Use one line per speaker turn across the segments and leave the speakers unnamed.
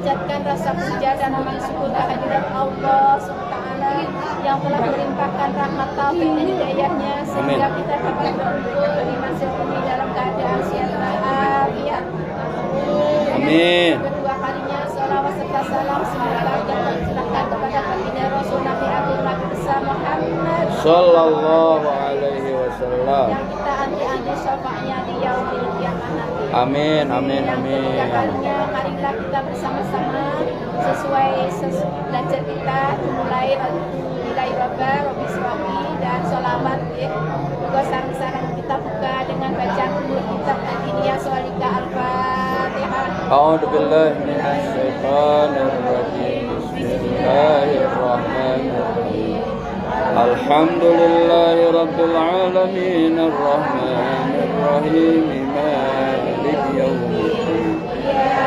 memanjatkan rasa puja dan amal syukur kehadirat Allah SWT yang telah melimpahkan rahmat taufik dan hidayahnya sehingga kita dapat berkumpul di masjid ini dalam keadaan sehat walafiat.
Amin.
Kedua kalinya sholawat serta salam semoga tercurahkan kepada baginda Rasul Nabi Agung Nabi besar Muhammad
Sallallahu alaihi wasallam.
yang kita anti syafaatnya di yaumil kiamah nanti.
Amin, amin,
Yang
amin.
ketiga kalinya marilah kita bersama-sama sesuai belajar kita mulai nilai Rabbah, Rabbi Surabi dan sholawat ya. Juga sarang-sarang kita buka dengan bacaan umur kitab Al-Diniyah Sholika Al-Fatihah.
A'udzu billahi minasy syaithanir rajim. Bismillahirrahmanirrahim. Alhamdulillahi rabbil alamin arrahmanir rahim maliki yaumiddin.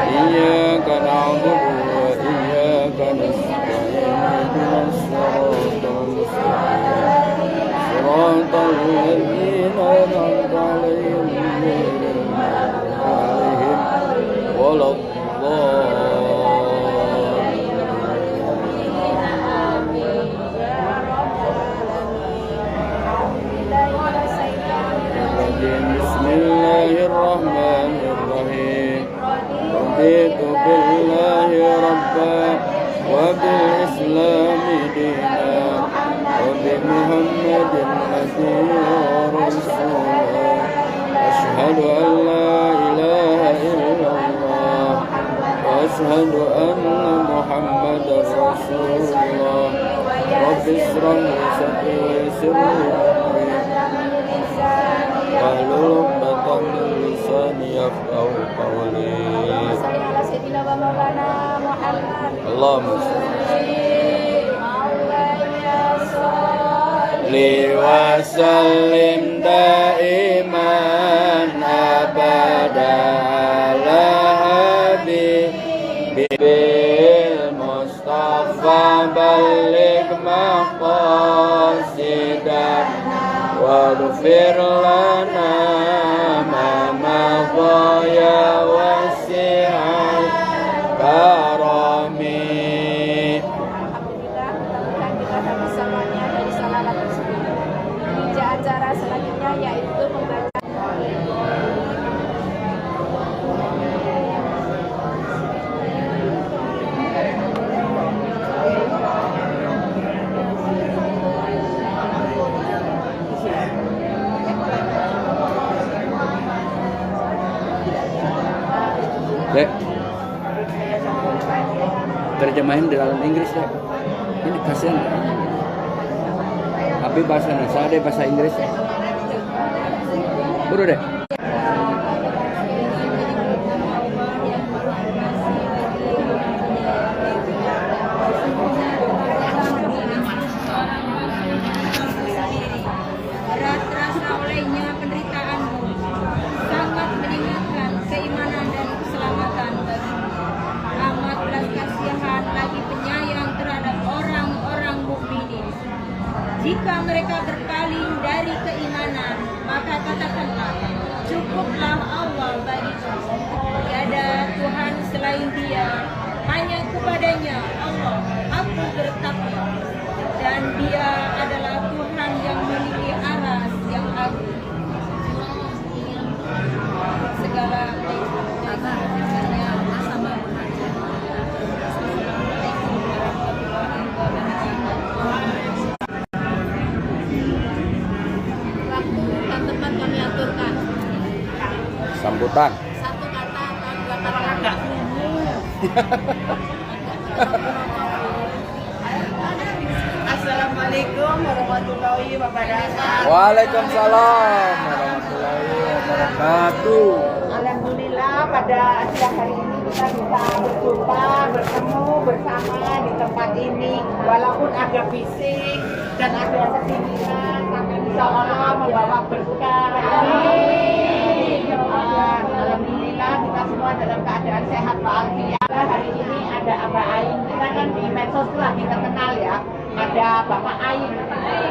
Iyyaka na'budu wa iyyaka nasta'in. Ihdinas siratal mustaqim. Siratal ladzina an'amta 'alaihim ghairil maghdubi 'alaihim waladdallin. Bismillahirrahmanirrahim. Raditu billahi rabba wa bil islami dinan wa bi Muhammadin nabiyyan rasulan. Ashhadu an la ilaha illallah wa ashhadu anna Muhammadar rasulullah. Rabbi ishrah li sadri wa yassir li amri wahlul 'uqdatam min lisani yafqahu qawli. Allahumma shalli wa sallim daiman abada ala habibil Mustafa balligh maqasidan waghfir lana ma madha ya wasi'al karami.
Alhamdulillah, mudah-mudahan kita dapat semuanya dari salawat tersebut. Menuju acara selanjutnya yaitu pembacaan.
Dek, terjemahin di dalam Inggris dek. Ini kasihan. Tapi bahasa Indonesia ada bahasa Inggris. Buru dek.
Berat terasa olehnya penderitaanmu, sangat meningkatkan keimanan dan keselamatan bagimu. Amat belas kasihan lagi penyayang terhadap orang-orang mukminin. Jika mereka berpaling dari keimanan, maka katakanlah, cukuplah Allah bagiku. Tiada Tuhan selain Dia, hanya kepadanya Allah aku bertakwa. Dan Dia adalah Tuhan yang memiliki aras yang agung. Segala firman-Nya sama
Waktu dan tempat kami aturkan.
Sambutan.
Satu kata atau dua kata. Assalamualaikum warahmatullahi wabarakatuh.
Waalaikumsalam warahmatullahi wabarakatuh.
Alhamdulillah pada siang hari ini kita bisa berjumpa, bertemu bersama di tempat ini walaupun agak bising dan ada kesinian, tapi insya Allah membawa berkah. Amin. Alhamdulillah kita semua dalam keadaan sehat walafiat. Hari ini ada Abah Ain, kita kan di medsos tuh lagi terkenal ya. Ada Bapak Ain.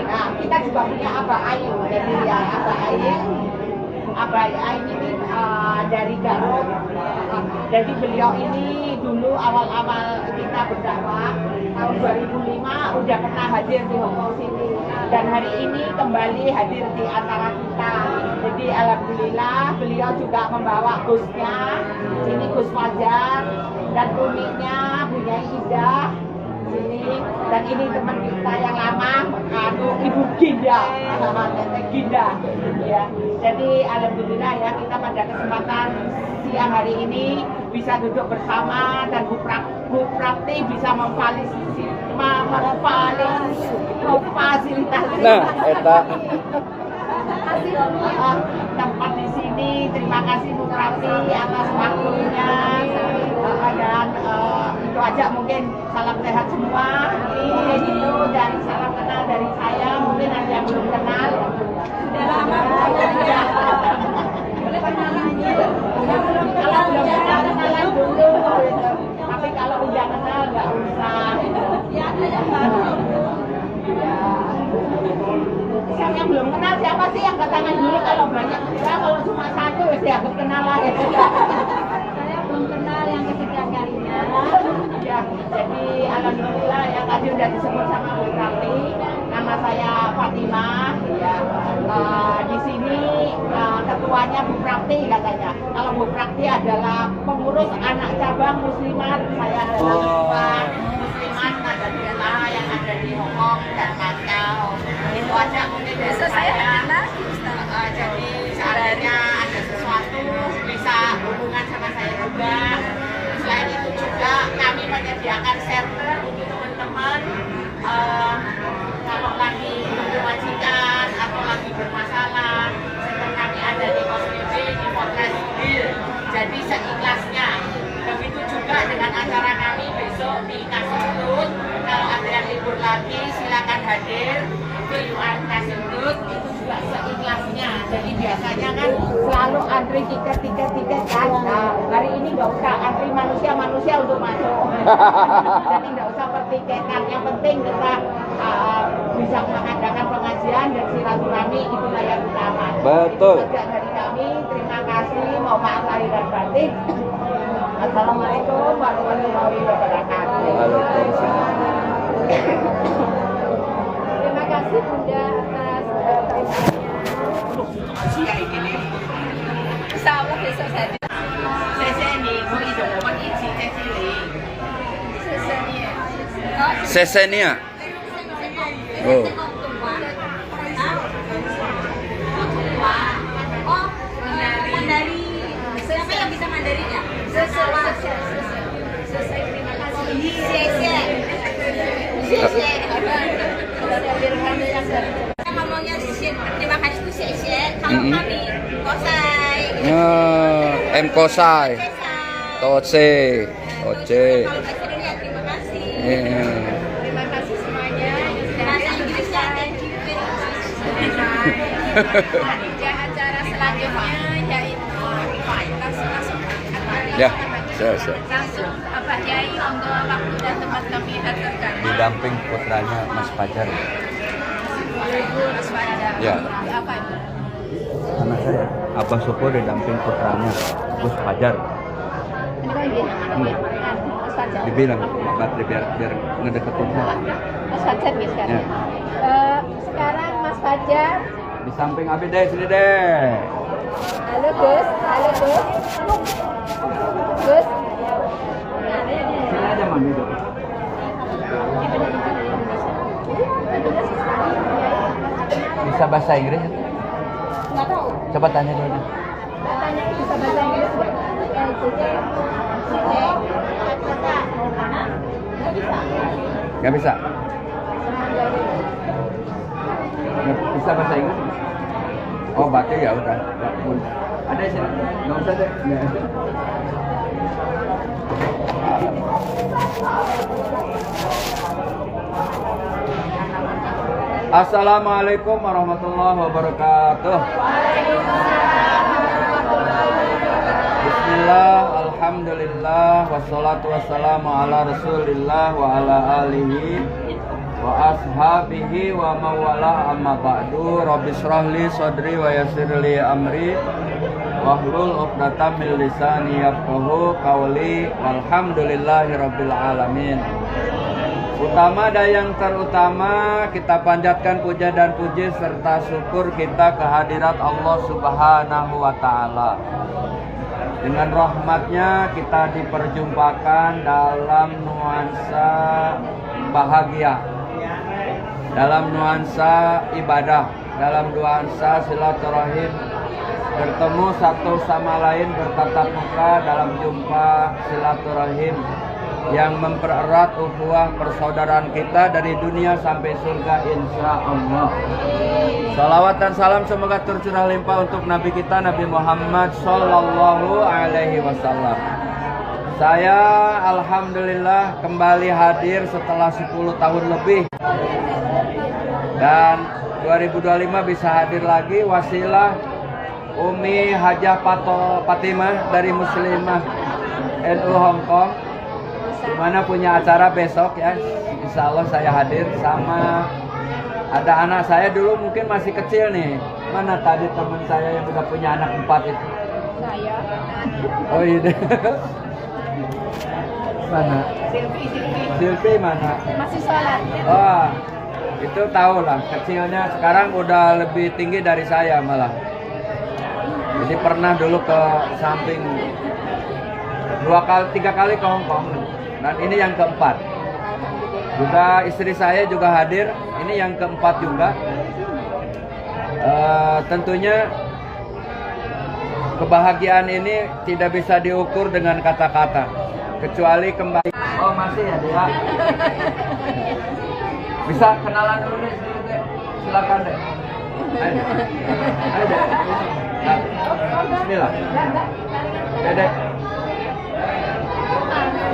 Nah kita juga punya Abah Ain, jadi ya Abah Ain ini dari Garut. Jadi beliau ini dulu awal-awal kita berdakwah tahun 2005 udah pernah hadir di Hongkong sini, dan hari ini kembali hadir di antara kita. Jadi alhamdulillah beliau juga membawa Gusnya, ini Gus Fajar, dan uniknya punya Ida sini, dan ini teman kita yang lama, Ibu Ginda, Teteh Ginda, ya. Jadi alhamdulillah ya, kita pada kesempatan siang hari ini bisa duduk bersama, dan Bu Prapti bisa memfasilitasi
eta
tempat di sini. Terima kasih Bu Prapti atas waktunya, dan itu aja, mungkin salam sehat semua, mungkin itu, dan salam kenal dari saya. Mungkin ada yang belum kenal,
Sudah lama boleh kenalannya.
kalau belum kenal kenalan dulu gitu. Tapi kalau udah kenal nggak usah.
Ya ada yang baru.
Yang belum kenal siapa sih, yang angkat tangan dulu. Kalau banyak, ya kalau cuma satu ya dianggap kenal lah ya.
Saya belum kenal yang ketiga kalinya.
Ya, jadi alhamdulillah ya, tadi udah disebut sama Bu Prapti. Nama saya Fatimah. Ya, di sini ketuanya Bu Prapti katanya. Kalau Bu Prapti adalah pengurus anak cabang Muslimat, saya adalah ketua Muslimat Nadatul yang ada di Hongkong dan Macau. Itu aja mungkin dari saya. Jadi seandainya ada sesuatu bisa hubungan sama saya juga. Selain itu juga kami menyediakan shelter untuk teman-teman kalau lagi majikan atau lagi bermasalah. Shelter kami ada di Kosmede, di Fortress Hill. Jadi seikhlasnya. Begitu juga dengan acara kami besok di Kasudut. Kalau ada yang libur lagi silakan hadir di Kasudut, itu juga seikhlasnya. Jadi biasanya kan selalu antri tiket kan. Nah, hari ini nggak usah antri manusia untuk masuk. Jadi nggak usah pertiketan. Yang penting kita bisa mengadakan pengajian dan silaturahmi, itulah yang utama.
betul.
Sejak dari kami, terima kasih. Mohon maaf lahir dan batin. Assalamualaikum warahmatullahi wabarakatuh.
Waalaikumsalam.
Terima kasih Bunda atas terimanya. Insya Allah besok saya
Sesenia. Oh.
Oh, Mandari. Siapa yang bisa Mandarin ya?
selesai. Terima kasih.
Kita ngomongnya terima kasih itu kalau kami kosai.
M Kosai. Toce. Oce.
Kalau bahasa Indonesia terima kasih.
Terima kasih semuanya yang sudah
Bahasa
hadir
Inggrisnya
bersama.
thank you very much.
Dan acara selanjutnya yaitu langsung
Ya, saya.
langsung Pak Kiai untuk waktu dan tempat kami haturkan.
Didamping putranya Mas Fajar.
Mas Fajar.
Ya.
Apa itu?
Anak saya, Abah Syukur didamping putranya Gus Fajar.
Ini kan dia namanya Mas Fajar.
Dibilang biar ngedeketin saya.
Mas Fajar nih sekarang.
Ya.
Sekarang Mas Fajar.
Di samping Abi deh, sini deh.
Halo Gus. Gus.
Sini aja mami dulu. Bisa bahasa Inggris?
Nggak tahu.
Coba tanya dulu.
Katanya bisa bahasa Inggris nggak?
Gak bisa. Nggak bisa bahasa Inggris? Oh, berarti ya udah. Ada sini. Nggak usah deh. Nggak. Assalamualaikum warahmatullahi wabarakatuh. Bismillah, alhamdulillah, wassalatu wassalamu ala rasulillah wa ala alihi wa ashabihi wa mawala amma ba'du. Rabbi shrahli sadri wa yassirli amri wahlul 'uqdatam min lisani yafqahu qawli. Walhamdulillahirabbil alamin. Utama dan yang terutama, kita panjatkan puja dan puji serta syukur kita kehadirat Allah Subhanahu wa Ta'ala. Dengan rahmatnya kita diperjumpakan dalam nuansa bahagia, dalam nuansa ibadah, dalam nuansa silaturahim, bertemu satu sama lain, bertatap muka dalam jumpa silaturahim yang mempererat ukhuwah persaudaraan kita dari dunia sampai surga insya Allah. Salawat dan salam semoga tercurah limpah untuk Nabi kita Nabi Muhammad Sallallahu Alaihi Wasallam. Saya alhamdulillah kembali hadir setelah 10 tahun lebih, dan 2025 bisa hadir lagi wasilah Umi Hajah Fatimah dari Muslimah NU Hong Kong, dimana punya acara besok ya. Insya Allah saya hadir, sama ada anak saya dulu mungkin masih kecil nih. Mana tadi teman saya yang udah punya anak 4 itu?
Saya.
Oh iya. Mana? Silvi mana?
Masih sholat.
Oh, itu tahu lah. Kecilnya sekarang udah lebih tinggi dari saya malah. Jadi pernah dulu ke samping 3 kali ke Hong Kong. Dan ini yang keempat. Juga istri saya juga hadir. Ini yang keempat juga. Tentunya kebahagiaan ini tidak bisa diukur dengan kata-kata, kecuali kembali. Oh masih ya dia. Bisa kenalan dulu deh, silakan deh. Ayo deh. Nah, bismillah. Dek.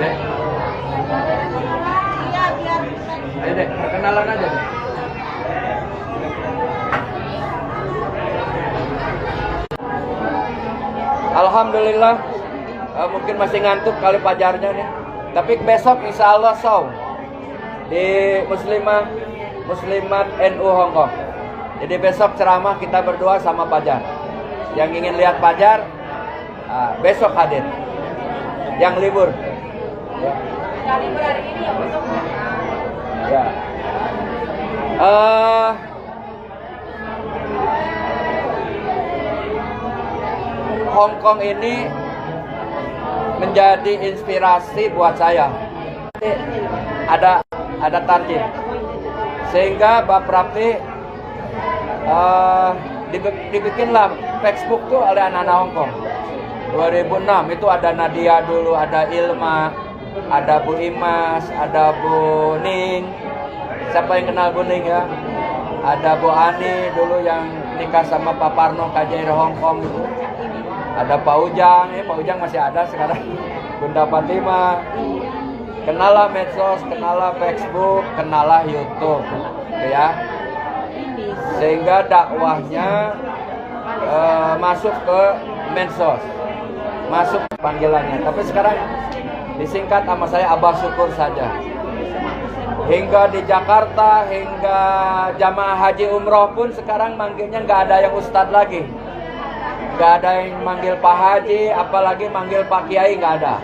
Dek. Ayo dek, perkenalan aja deh. Alhamdulillah, mungkin masih ngantuk kali pajarnya nih. Tapi besok insya Allah saum di Muslimat NU Hong Kong. Jadi besok ceramah kita berdua sama Pajar. Yang ingin lihat Pajar, besok hadir. Yang libur. Ya.
Yang libur hari ini ya besok.
Ya. Hong Kong ini menjadi inspirasi buat saya. Ada target, sehingga Bap Rapli dibikinlah Facebook tuh oleh anak-anak Hong Kong. 2006 itu ada Nadia dulu, ada Ilma, ada Bu Imas, ada Bu Ning. Siapa yang kenal Bu Ning ya? Ada Bu Ani dulu yang nikah sama Pak Parno KJRI Hong Kong itu. Ada Pak Ujang, Pak Ujang masih ada sekarang. Bunda Fatimah. Kenalah medsos, kenalah Facebook, kenalah YouTube, ya. Sehingga dakwahnya masuk ke medsos, masuk panggilannya. Tapi sekarang disingkat sama saya Abah Syukur saja. Hingga di Jakarta, hingga jamaah haji umroh pun sekarang manggilnya nggak ada yang ustadz lagi. Nggak ada yang manggil Pak Haji, apalagi manggil Pak Kiai, nggak ada.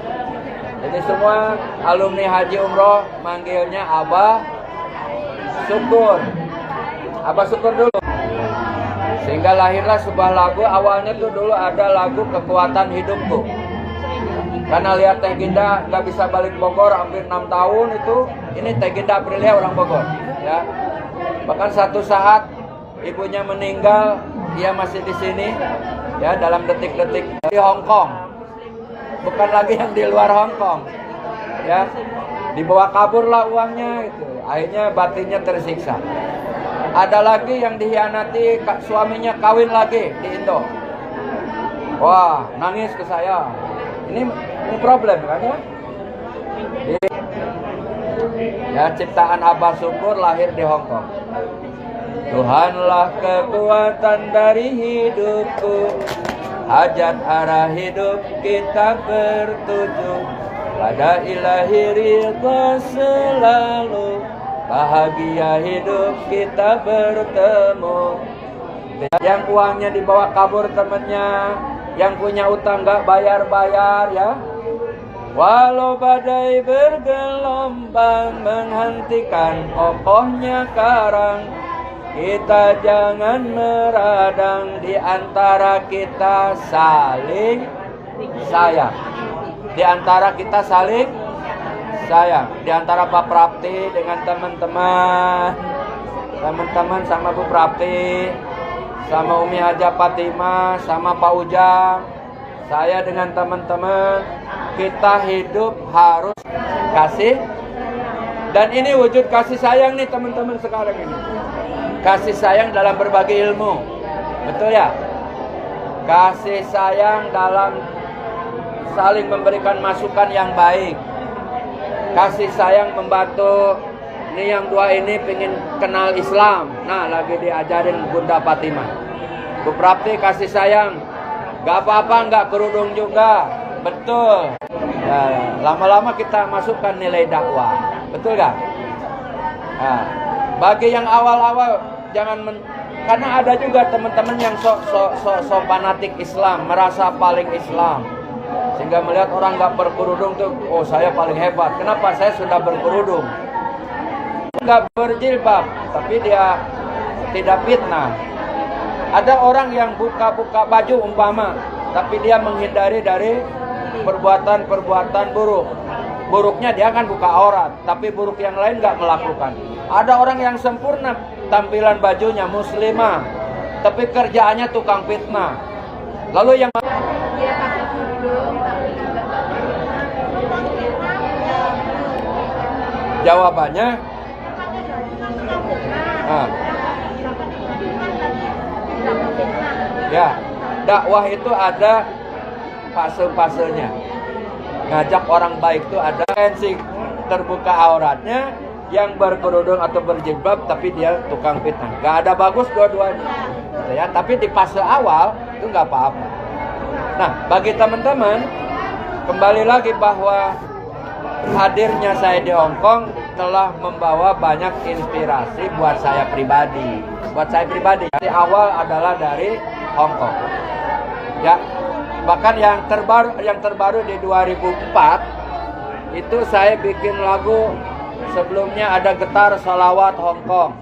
Jadi semua alumni haji umroh manggilnya Abah Syukur. Abah Syukur dulu. Sehingga lahirlah sebuah lagu, awalnya tuh dulu ada lagu Kekuatan Hidupku. Karena lihat Teh Ginda nggak bisa balik Bogor hampir 6 tahun itu, ini Teh Ginda Aprilia orang Bogor, ya. Bahkan satu saat ibunya meninggal, dia masih di sini, ya, dalam detik-detik di Hong Kong, bukan lagi yang di luar Hong Kong, ya. Dibawa kaburlah uangnya, itu. Akhirnya batinnya tersiksa. Ada lagi yang dihianati, suaminya kawin lagi di Indo. Wah, nangis ke saya. Ini problem kan ya? Ya, ciptaan Abah Syukur lahir di Hong Kong. Tuhanlah kekuatan dari hidupku, hajat arah hidup kita bertuju pada ilahi ridha selalu, bahagia hidup kita bertemu. Yang uangnya dibawa kabur temennya, Yang punya utang nggak bayar-bayar ya. Walau badai bergelombang menghentikan kokohnya karang, kita jangan meradang, di antara kita saling sayang. Di antara kita saling sayang. Di antara Pak Prapti dengan teman-teman sama Bu Prapti, sama Umi Haja Fatimah, sama Pak Ujang, saya dengan teman-teman, kita hidup harus kasih. Dan ini wujud kasih sayang nih teman-teman sekarang ini. Kasih sayang dalam berbagi ilmu. Betul ya? Kasih sayang dalam saling memberikan masukan yang baik. Kasih sayang membantu. Ini yang dua ini pengen kenal Islam. Nah, lagi diajarin Bunda Fatimah. Bu Prapti kasih sayang. Gak apa-apa, gak kerudung juga. Betul. Nah, lama-lama kita masukkan nilai dakwah. Betul gak? Nah, bagi yang awal-awal jangan karena ada juga teman-teman yang so fanatik Islam, merasa paling Islam. Sehingga melihat orang gak berkerudung tuh, oh saya paling hebat. Kenapa? Saya sudah berkerudung. Nggak berjilbab, tapi dia tidak fitnah. Ada orang yang buka-buka baju umpama, tapi dia menghindari dari perbuatan-perbuatan buruk. Buruknya dia akan buka aurat, tapi buruk yang lain nggak melakukan. Ada orang yang sempurna tampilan bajunya muslimah, tapi kerjaannya tukang fitnah. Lalu yang jawabannya ya, dakwah itu ada fase-fasenya. Ngajak orang baik itu ada sih terbuka auratnya, yang berkerudung atau berjilbab tapi dia tukang fitnah. Gak ada bagus dua-duanya. Ya, tapi di fase awal itu nggak apa-apa. Nah, bagi teman-teman, kembali lagi bahwa hadirnya saya di Hong Kong telah membawa banyak inspirasi buat saya pribadi. Buat saya pribadi, dari awal adalah dari Hong Kong. Ya, bahkan yang terbaru di 2004 itu saya bikin lagu. Sebelumnya ada Getar Salawat Hong Kong.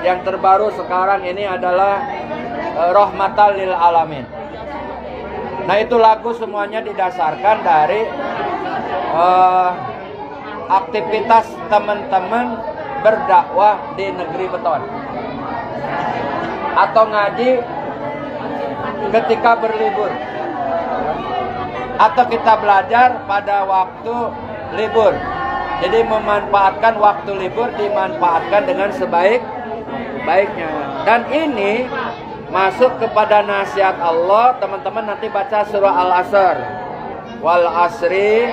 Yang terbaru sekarang ini adalah Rahmatan lil Alamin. Nah, itu lagu semuanya didasarkan dari aktivitas teman-teman berdakwah di negeri beton atau ngaji ketika berlibur atau kita belajar pada waktu libur. Jadi memanfaatkan waktu libur, dimanfaatkan dengan sebaik-baiknya. Dan ini masuk kepada nasihat Allah. Teman-teman nanti baca surah Al-Asr. Wal asri.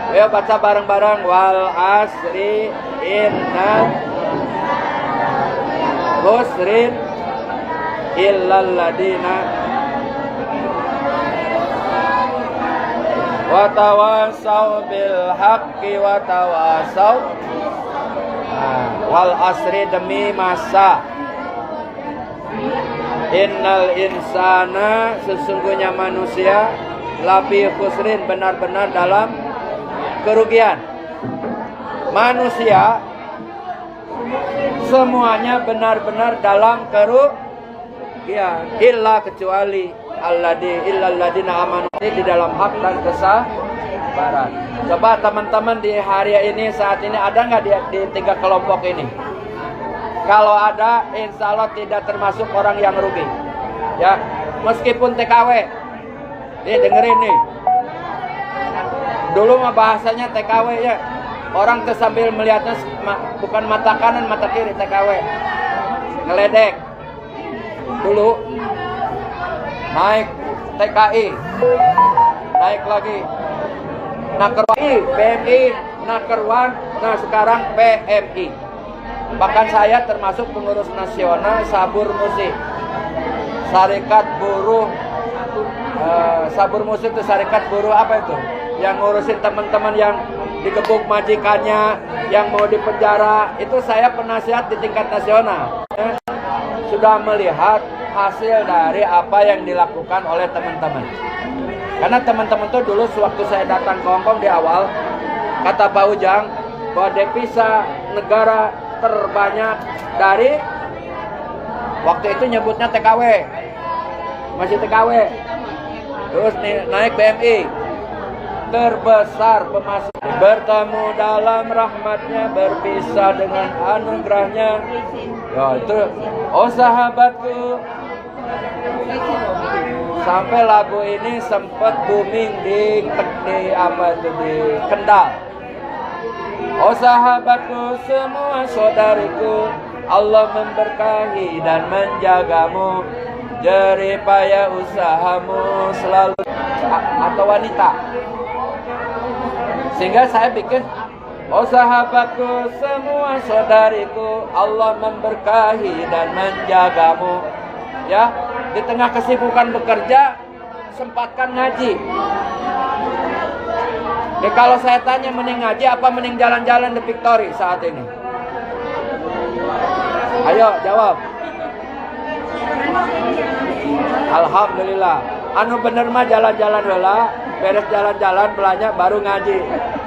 Ayo baca bareng-bareng. Wal asri innal husrin illal ladina wa tawasau bil haqqi wa tawasau. Wal asri, demi masa. Innal insana, sesungguhnya manusia, lafi khusrin, benar-benar dalam kerugian. Manusia semuanya benar-benar dalam kerugian, illa kecuali illalladzina amanu, di dalam hak dan kesabaran. Coba teman-teman di hari ini, saat ini ada nggak di tiga kelompok ini? Kalau ada, insya Allah tidak termasuk orang yang rugi. Ya, meskipun TKW. Nih dengerin nih. Dulu mah bahasanya TKW ya. Orang tuh sambil melihatnya bukan mata kanan, mata kiri, TKW. Ngeledek. Dulu naik TKI, naik lagi Nakerwai, PMI, Nakerwan, nah sekarang PMI. Bahkan saya termasuk pengurus nasional Sabur Musik, Serikat Buruh. Sabur Musik itu serikat buruh apa itu? Yang ngurusin teman-teman yang digebuk majikannya, yang mau dipenjara. Itu saya penasihat di tingkat nasional. Sudah melihat hasil dari apa yang dilakukan oleh teman-teman. Karena teman-teman tuh dulu sewaktu saya datang ke Hongkong di awal, kata Pak Ujang bahwa devisa negara terbanyak dari waktu itu nyebutnya TKW, masih TKW, terus naik BMI, terbesar pemasukan, bertemu dalam rahmatnya, berpisah dengan anugerahnya. Ya itu, oh sahabatku, sampai lagu ini sempat booming di Kendal. Oh sahabatku, semua saudariku, Allah memberkahi dan menjagamu, jerih payah usahamu selalu. Atau wanita. Sehingga saya bikin, oh sahabatku, semua saudariku, Allah memberkahi dan menjagamu. Ya, di tengah kesibukan bekerja, sempatkan ngaji. Ya, kalau saya tanya mending ngaji apa mending jalan-jalan di Victory saat ini? Ayo jawab. Alhamdulillah. Anu bener mah jalan-jalan heula, beres jalan-jalan belanja baru ngaji.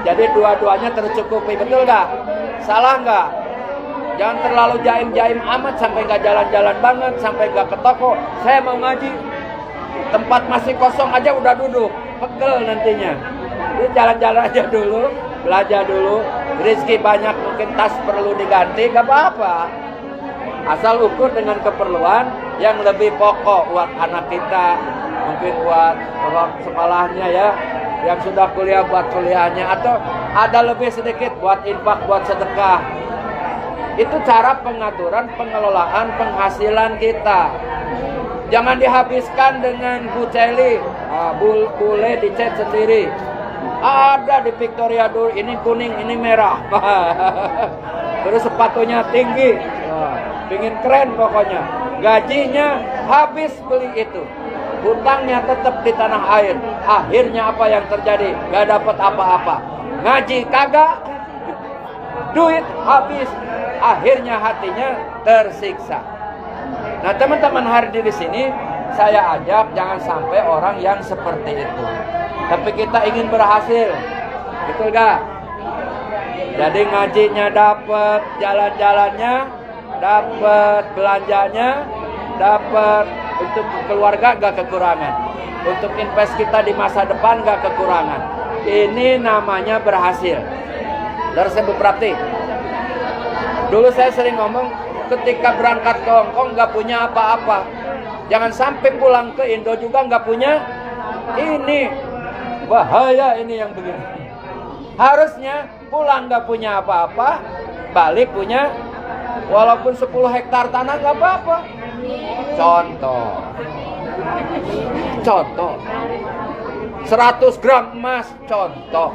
Jadi dua-duanya tercukupi, betul gak? Salah gak? Jangan terlalu jaim-jaim amat sampai gak jalan-jalan banget, sampai gak ke toko. Saya mau ngaji, tempat masih kosong aja udah duduk, pegel nantinya. Jadi jalan-jalan aja dulu, belajar dulu. Rezeki banyak, mungkin tas perlu diganti, gak apa-apa. Asal ukur dengan keperluan yang lebih pokok buat anak kita, mungkin buat sekolahnya ya, yang sudah kuliah buat kuliahnya, atau ada lebih sedikit buat infak, buat sedekah. Itu cara pengaturan, pengelolaan penghasilan kita. Jangan dihabiskan dengan buceli, bule dicet sendiri. Ada di Victoria dulu, ini kuning, ini merah. Terus sepatunya tinggi, pingin keren pokoknya. Gajinya habis beli itu, hutangnya tetap di tanah air. Akhirnya apa yang terjadi? Gak dapat apa-apa. Ngaji kagak, duit habis. Akhirnya hatinya tersiksa. Nah teman-teman hadir di sini, saya ajak jangan sampai orang yang seperti itu. Tapi kita ingin berhasil, betul gak? Jadi ngajinya dapat, jalan-jalannya dapat, belanjanya dapat, untuk keluarga gak kekurangan, untuk invest kita di masa depan gak kekurangan. Ini namanya berhasil. Dari saya berarti, dulu saya sering ngomong, ketika berangkat ke Hongkong gak punya apa-apa, jangan sampai pulang ke Indo juga gak punya. Ini bahaya, ini yang begini. Harusnya pulang gak punya apa-apa, balik punya walaupun 10 hektar tanah gak apa-apa. Contoh 100 gram emas, contoh.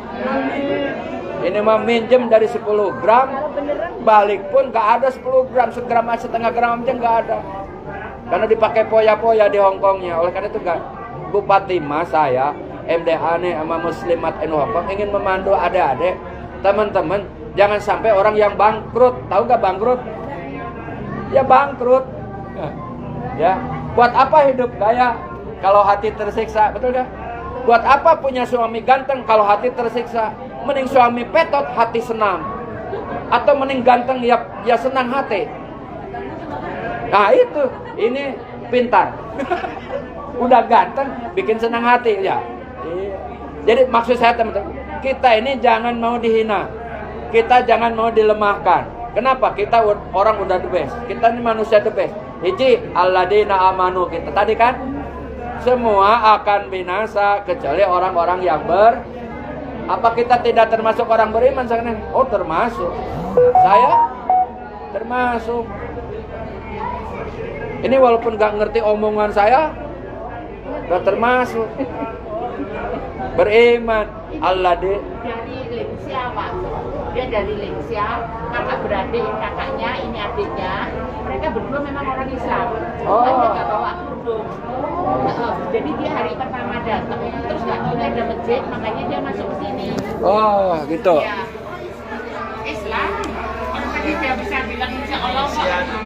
Ini mah minjem dari 10 gram, balik pun gak ada 10 gram, segram setengah gram aja gak ada. Karena dipakai poya-poya di Hongkongnya. Oleh karena itu gak, Bupati Mas saya, MDH nih sama Muslimat NU Hongkong ingin memandu adik-adik, teman-teman, jangan sampai orang yang bangkrut. Tahu gak bangkrut? Ya bangkrut. Ya, buat apa hidup kaya kalau hati tersiksa, betul gak? Buat apa punya suami ganteng kalau hati tersiksa? Mending suami petot, hati senang. Atau mending ganteng ya senang hati. Nah itu, ini pintar. Udah ganteng, bikin senang hati ya. Jadi maksud saya teman-teman, kita ini jangan mau dihina, kita jangan mau dilemahkan. Kenapa? Kita orang udah the best, kita ini manusia the best. Hiji, alladzina amanu, kita tadi kan, semua akan binasa kecuali orang-orang yang apa kita tidak termasuk orang beriman sekarang? Oh termasuk, saya termasuk. Ini walaupun gak ngerti omongan saya, gak termasuk. Beriman Allah dari
Lingxia Pak. Dia dari Lingxia, kakak beradik, kakaknya ini adiknya. Mereka berdua memang orang Islam.
Oh.
Dia nggak bawa kerudung. Jadi dia hari pertama datang, terus kakinya ada masjid, makanya dia masuk ke sini.
Oh gitu.
Ya. Islam. Orang tadi dia bisa bilang insya Allah kok.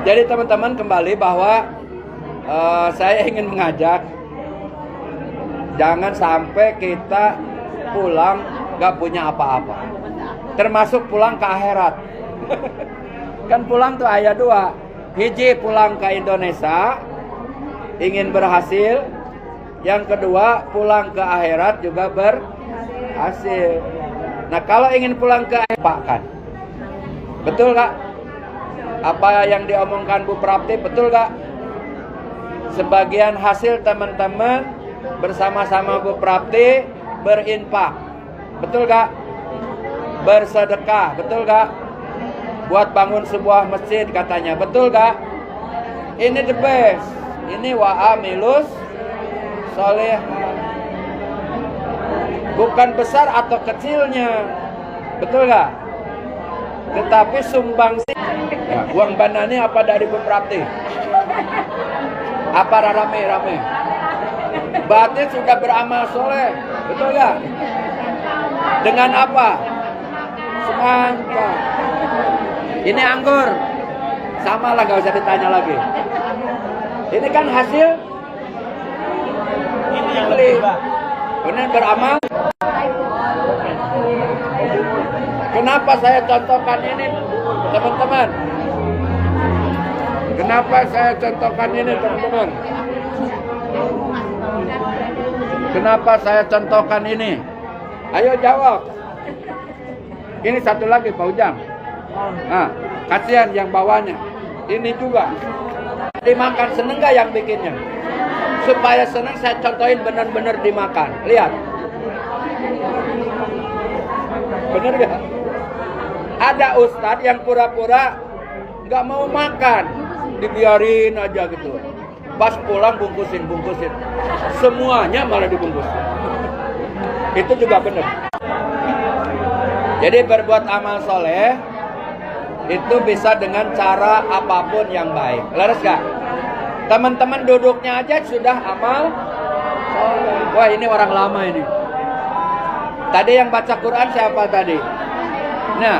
Jadi teman-teman kembali bahwa saya ingin mengajak, jangan sampai kita pulang gak punya apa-apa. Termasuk pulang ke akhirat. Kan pulang tuh ayat 2. Hiji pulang ke Indonesia, ingin berhasil. Yang kedua pulang ke akhirat juga berhasil. Nah kalau ingin pulang ke akhirat kan, betul gak? Apa yang diomongkan Bu Prapti betul gak? Sebagian hasil teman-teman bersama-sama Bu Prapti berinfak, betul gak? Bersedekah, betul gak? Buat bangun sebuah masjid katanya, betul gak? Ini the best. Ini wa'amilus soleh. Bukan besar atau kecilnya, betul gak? Tetapi sumbangsi. Ya, uang banani apa dari Bu Prapti? Apa rame-rame? Berarti sudah beramal soleh, betul gak? Dengan apa? Semangka. Ini anggur. Sama lah, gak usah ditanya lagi. Ini kan hasil ini yang lebih benar beramal. Kenapa saya contohkan ini, teman-teman? Kenapa saya contohkan ini, teman-teman? Kenapa saya contohkan ini? Ayo jawab. Ini satu lagi Pak Ujang. Nah, kasihan yang bawahnya. Ini juga. Dimakan, seneng gak yang bikinnya? Supaya seneng saya contohin benar-benar dimakan. Lihat. Bener gak? Ada ustadz yang pura-pura gak mau makan, dibiarin aja gitu. Pas pulang bungkusin. Semuanya malah dibungkus. Itu juga benar. Jadi berbuat amal soleh itu bisa dengan cara apapun yang baik. Leres gak? Teman-teman duduknya aja sudah amal soleh. Wah ini orang lama ini. Tadi yang baca Quran siapa tadi? Nah,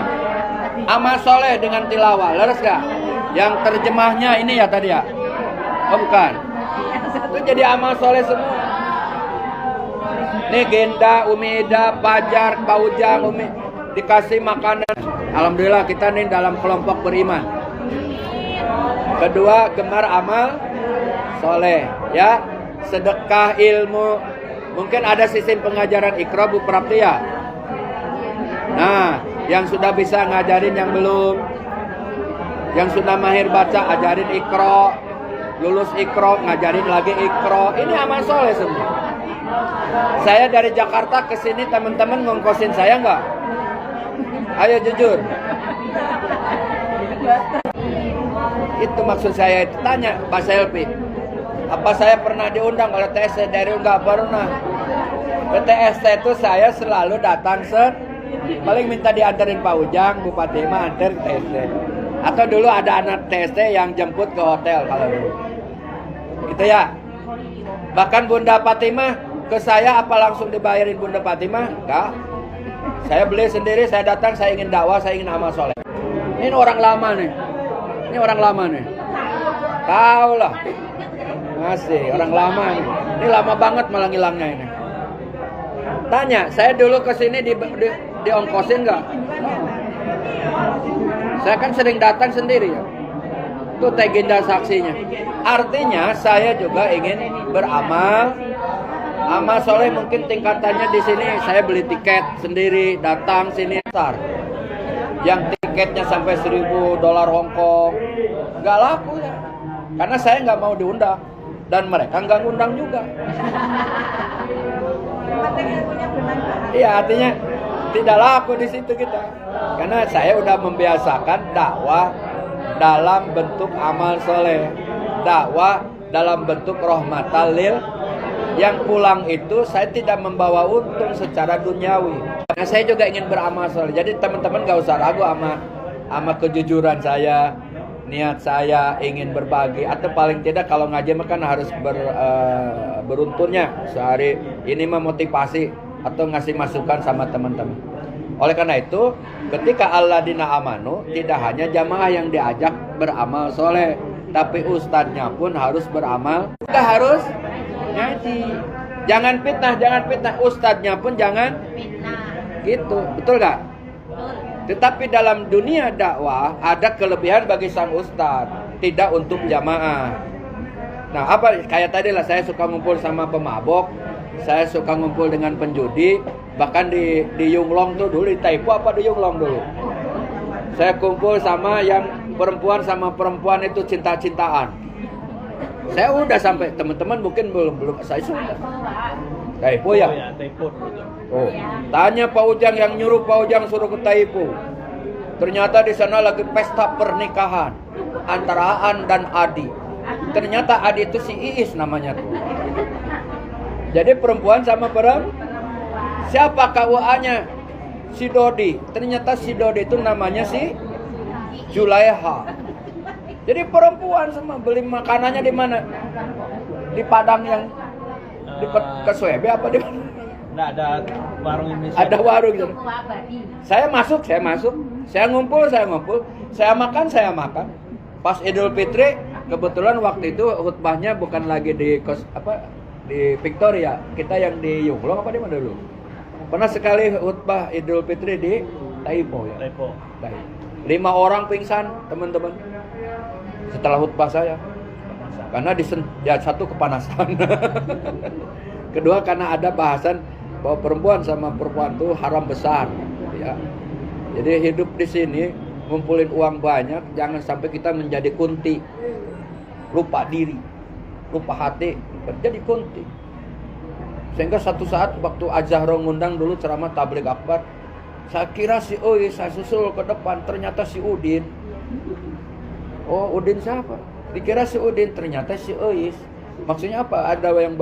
amal soleh dengan tilawah. Leres gak? Yang terjemahnya ini ya tadi ya? Oh bukan. Itu jadi amal soleh semua. Nih Genda, Umi Ida, Pajar, Pak Ujang, Umi dikasih makanan. Alhamdulillah kita nih dalam kelompok beriman. Kedua, gemar amal soleh, ya, sedekah ilmu. Mungkin ada sistem pengajaran Iqra Bu Prapti ya. Nah, yang sudah bisa ngajarin yang belum, yang sudah mahir baca ajarin Iqra, lulus Iqra ngajarin lagi Iqra. Ini amal soleh semua. Saya dari Jakarta ke sini teman-teman ngongkosin saya nggak? Ayo jujur. Itu maksud saya. Tanya Pak Selvi. Apa saya pernah diundang oleh TST? Dari nggak pernah. Ke TST itu saya selalu datang paling minta diantarin Pak Ujang, Bu Fatimah antar ke TST. Atau dulu ada anak TST yang jemput ke hotel kalau dulu. Gitu ya. Bahkan Bunda Fatimah ke saya apa langsung dibayarin Bunda Fatimah? Enggak. Saya beli sendiri, saya datang, saya ingin dakwah, saya ingin amal soleh. Ini orang lama nih. Ini orang lama nih. Tahu lah. Masih orang lama nih. Ini lama banget malah ngilangnya ini. Tanya, saya dulu ke sini diongkosin enggak? Saya kan sering datang sendiri ya. Itu Teginda saksinya. Artinya saya juga ingin beramal. Amal soleh mungkin tingkatannya di sini saya beli tiket sendiri, datang sini besar. Yang tiketnya sampai $1.000 Hongkong, nggak laku ya. Karena saya nggak mau diundang dan mereka nggak ngundang juga. Iya artinya tidak laku di situ kita. Karena saya udah membiasakan dakwah dalam bentuk amal soleh, dakwah dalam bentuk rahmatal lil. Yang pulang itu saya tidak membawa untung secara duniawi. Nah, saya juga ingin beramal soleh. Jadi teman-teman gak usah ragu sama kejujuran saya, niat saya ingin berbagi. Atau paling tidak kalau ngaji kan harus beruntunnya sehari ini memotivasi atau ngasih masukan sama teman-teman. Oleh karena itu ketika alladzina amanu tidak hanya jamaah yang diajak beramal soleh, tapi ustadznya pun harus beramal. Kita harus ngaji. Jangan fitnah, ustadznya pun jangan gitu, betul gak? Tetapi dalam dunia dakwah ada kelebihan bagi sang ustadz, tidak untuk jamaah. Nah, apa kayak tadi lah, saya suka ngumpul sama pemabok, saya suka ngumpul dengan penjudi, bahkan di Yunglong tuh dulu, di Taipo apa di Yunglong dulu. Saya kumpul sama yang perempuan sama perempuan itu cinta-cintaan. Saya udah sampai, teman-teman mungkin belum, saya sudah. Taipo ya? Oh, tanya Pak Ujang yang nyuruh Pak Ujang suruh ke Taipo. Ternyata di sana lagi pesta pernikahan antara Aan dan Adi. Ternyata Adi itu si Iis namanya tuh. Jadi perempuan sama perempuan. Siapa KUA-nya? Si Dodi. Ternyata si Dodi itu namanya si Julaiha. Jadi perempuan sama, beli makanannya di mana? Di Padang yang di Keswebe apa di mana?
Nggak ada warung Indonesia.
Ada warung gitu. Saya masuk. Saya ngumpul. Saya makan. Pas Idul Fitri, kebetulan waktu itu khutbahnya bukan lagi di di Victoria. Kita yang di Yunglong apa di mana dulu? Pernah sekali khutbah Idul Fitri di Taipo ya.
Taipo.
5 orang pingsan, teman-teman. Setelah khutbah saya. Karena satu kepanasan. Kedua karena ada bahasan bahwa perempuan sama perempuan itu haram besar, ya. Jadi hidup di sini ngumpulin uang banyak, jangan sampai kita menjadi kunti, lupa diri, lupa hati, jadi kunti. Sehingga satu saat waktu Azahro ngundang dulu ceramah tabligh akbar, saya kira si Uis, saya susul ke depan, ternyata si Udin. Oh, Udin siapa? Dikira si Udin, ternyata si Uis. Maksudnya apa? Ada yang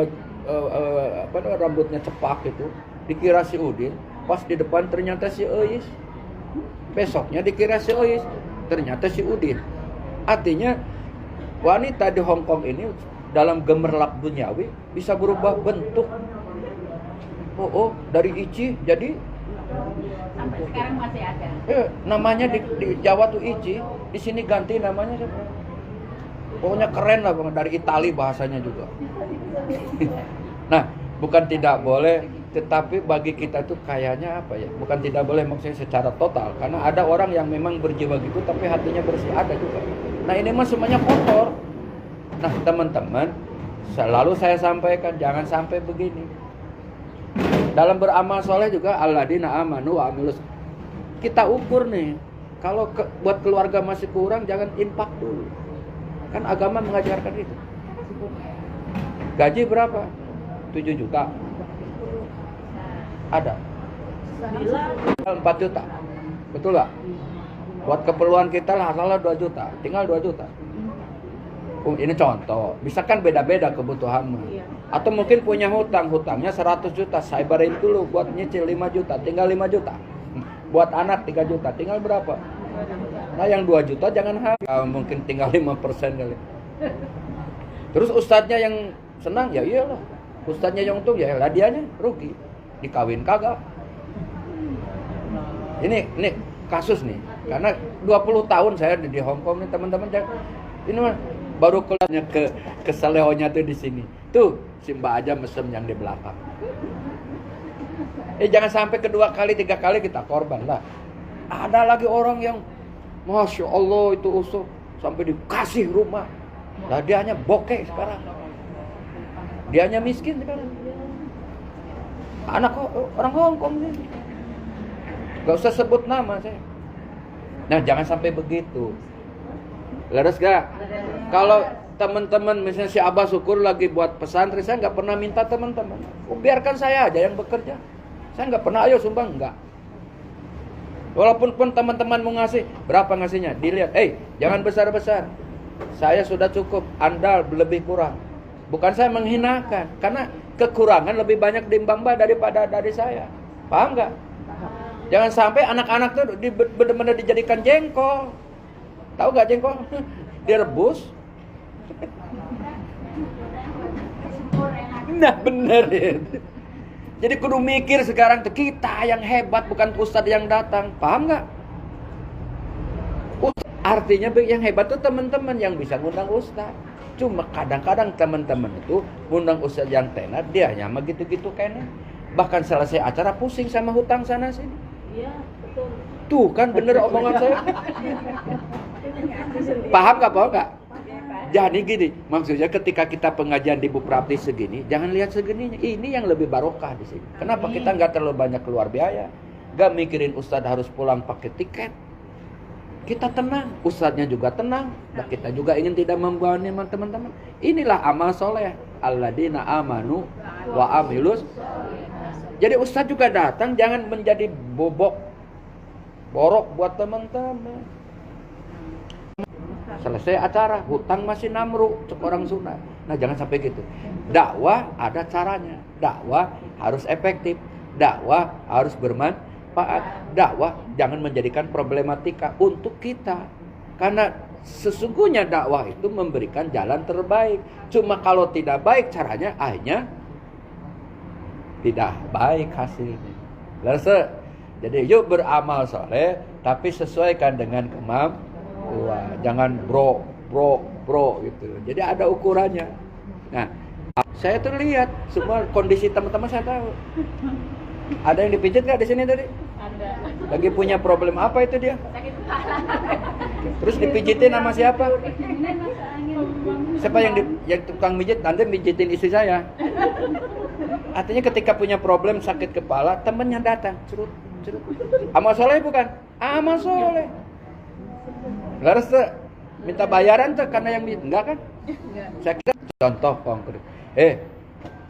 rambutnya cepak itu, dikira si Udin, pas di depan ternyata si Uis. Besoknya dikira si Uis, ternyata si Udin. Artinya wanita di Hong Kong ini dalam gemerlap duniawi bisa berubah bentuk. Dari Ici jadi
sampai sekarang masih ada.
Namanya di Jawa tuh Ici, di sini ganti namanya siapa? Pokoknya keren lah, dari Itali bahasanya juga. Nah, bukan tidak boleh, tetapi bagi kita itu kayaknya apa ya? Bukan tidak boleh maksudnya secara total, karena ada orang yang memang berjiwa gitu tapi hatinya bersih, ada juga. Nah, ini mah semuanya kotor. Nah, teman-teman, selalu saya sampaikan jangan sampai begini. Dalam beramal soleh juga alladzina amanu wa amilus. Kita ukur nih, kalau buat keluarga masih kurang jangan infak dulu. Kan agama mengajarkan itu. Gaji berapa? 7 juta. Ada. 4 juta. Betul gak? Buat keperluan kita lah 2 juta. Tinggal 2 juta. Ini contoh. Bisa kan beda-beda kebutuhanmu. Atau mungkin punya hutangnya 100 juta. Saya bayarin dulu buat nyicil 5 juta. Tinggal 5 juta. Buat anak 3 juta. Tinggal berapa? Nah, yang 2 juta jangan habis. Mungkin tinggal 5% kali. Terus ustadznya yang senang, ya iyalah. Ustadznya yang untung, ya lah dianya rugi. Dikawin kagak. Ini kasus nih. Karena 20 tahun saya di Hong Kong nih, teman-teman. Ini mah baru kelasnya ke Seleonya tuh di sini. Tuh, si Mbak aja mesem yang di belakang. Jangan sampai kedua kali, 3 kali kita korban lah. Ada lagi orang yang Masya Allah itu usul sampai dikasih rumah. Lah dianya bokeh sekarang. Dianya miskin sekarang. Anak orang Hong Kong ini. Gak usah sebut nama saya. Nah, jangan sampai begitu. Leres gak? Kalau teman-teman misalnya si Abah Syukur lagi buat pesantren, saya gak pernah minta teman-teman. Biarkan saya aja yang bekerja. Saya gak pernah ayo sumbang, enggak. Walaupun pun teman-teman mau ngasih, berapa ngasihnya? Dilihat, jangan besar-besar. Saya sudah cukup, Anda lebih kurang. Bukan saya menghinakan, karena kekurangan lebih banyak di Mbak daripada dari saya. Paham nggak? Jangan sampai anak-anak tuh benar-benar dijadikan jengkol. Tahu nggak jengkol? Direbus. Nah, bener ya. Jadi kudu mikir sekarang tuh kita yang hebat, bukan ustadz yang datang. Paham nggak? Artinya yang hebat tuh teman-teman yang bisa ngundang ustaz. Cuma kadang-kadang teman-teman itu ngundang ustaz yang tenar, dia hanya gitu-gitu kayaknya. Bahkan selesai acara pusing sama hutang sana sini.
Iya, betul.
Tuh kan bener omongan saya. Paham gak? Jadi gini, maksudnya ketika kita pengajian di Buprapti segini, jangan lihat segininya. Ini yang lebih barokah di sini. Kenapa kita nggak terlalu banyak keluar biaya? Gak mikirin ustadz harus pulang pakai tiket. Kita tenang, ustadznya juga tenang, dan kita juga ingin tidak membawa teman-teman. Inilah amal soleh. Alladzina amanu wa amilus. Jadi ustadz juga datang, jangan menjadi borok buat teman-teman. Selesai acara, hutang masih namru, orang sunat. Nah jangan sampai gitu. Dakwah ada caranya. Dakwah harus efektif. Dakwah harus bermanfaat. Dakwah jangan menjadikan problematika untuk kita. Karena sesungguhnya dakwah itu memberikan jalan terbaik. Cuma kalau tidak baik caranya, akhirnya tidak baik hasilnya. Jadi yuk beramal soleh, tapi sesuaikan dengan kemampuan. Jangan bro gitu. Jadi ada ukurannya. Nah, saya tuh lihat semua kondisi teman-teman saya tahu. Ada yang dipijit nggak di sini tadi?
Ada.
Lagi punya problem apa itu dia?
Sakit kepala.
Terus dipijitin sama siapa? Siapa yang tukang mijit? Nanti mijitin istri saya. Artinya ketika punya problem sakit kepala, temennya datang, curut. Amal soleh bukan? Amal soleh. Harus minta bayaran tuh karena yang enggak kan? Saya kira contoh konkret.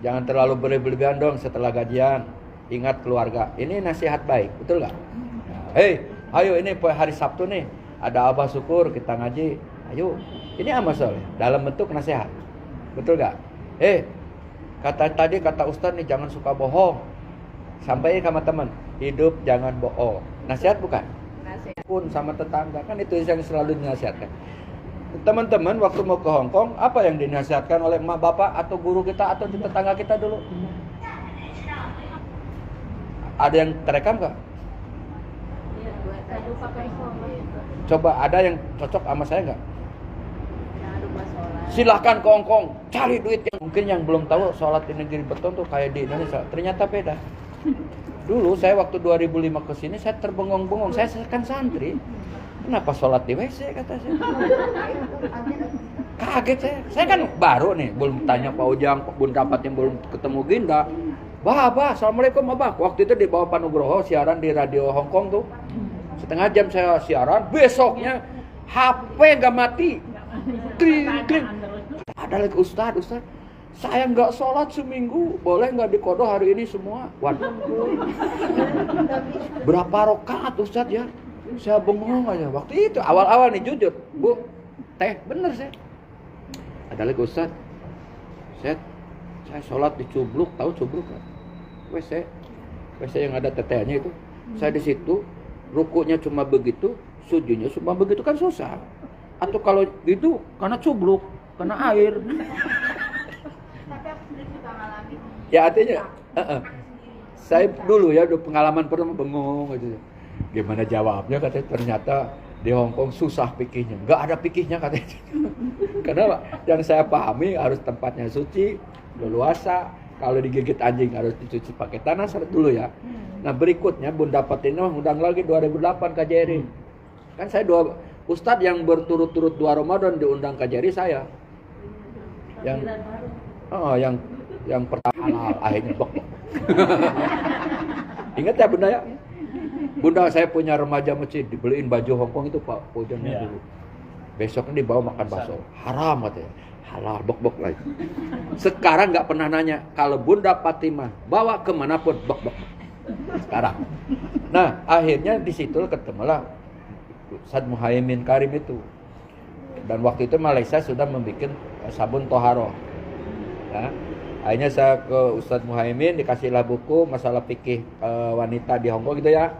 Jangan terlalu berlebihan dong setelah gajian. Ingat keluarga. Ini nasihat baik, betul nggak? Ayo ini hari Sabtu nih, ada abah syukur kita ngaji. Ayo, ini amal soleh dalam bentuk nasihat, betul nggak? Kata Ustadz nih jangan suka bohong. Sampaikan sama teman, hidup jangan bohong. Nasihat bukan? Pun sama tetangga kan itu yang selalu dinasihatkan. Teman-teman waktu mau ke Hong Kong apa yang dinasihatkan oleh emak bapak atau guru kita atau tetangga kita dulu? Ada yang terekam nggak? Coba ada yang cocok sama saya nggak? Silahkan ke Hong Kong cari duit yang mungkin yang belum tahu sholat di negeri beton tuh kayak di Indonesia ternyata beda. Dulu saya waktu 2005 ke sini saya terbengong-bengong. Saya kan santri. Kenapa sholat di WC kata saya. Kaget saya. Saya kan baru nih, belum tanya Pak Ujang, Bun Dapat yang belum ketemu Ginda. Bah, assalamualaikum abah. Waktu itu di bawah Pak Nugroho siaran di radio Hong Kong tuh. Setengah jam saya siaran, besoknya HP nggak mati. Kling. Ada lagi Ustadz. Saya nggak sholat seminggu, boleh nggak dikodoh hari ini semua? Waduh. Berapa rakaat Ustadz ya? Saya bengong aja. Waktu itu awal-awal nih jujur, Bu, bener saya. Ada lagi Ustadz, saya sholat di Cubluk, tahu Cubluk kan? WC yang ada tetehnya itu. Saya di situ, rukunya cuma begitu, sujudnya cuma begitu kan susah. Atau kalau gitu karena Cubluk, karena air. Ya artinya, saya dulu ya udah pengalaman pernah bengong gitu. Gimana jawabnya katanya ternyata di Hong Kong susah pikirnya. Nggak ada pikirnya katanya. Karena yang saya pahami harus tempatnya suci, leluasa. Kalau digigit anjing harus dicuci pakai tanah dulu ya. Nah berikutnya Bun Dapat ini undang lagi 2008 KJRI. Kan saya Ustadz yang berturut-turut 2 Ramadan diundang KJRI saya. Yang pertama halal, akhirnya bok. Ingat ya Bunda ya? Bunda saya punya remaja masjid dibeliin baju Hong Kong itu Pak Pojonnya dulu. Besoknya dibawa makan bakso. Haram katanya. Halal bok lagi. Sekarang nggak pernah nanya. Kalau Bunda Fatimah bawa kemanapun bok. Sekarang. Nah akhirnya di situ ketemulah Ustadz Muhaimin Karim itu. Dan waktu itu Malaysia sudah membuat sabun toharo. Ya. Akhirnya saya ke Ustadz Muhaimin dikasihlah buku masalah fikih wanita di Hong Kong gitu ya.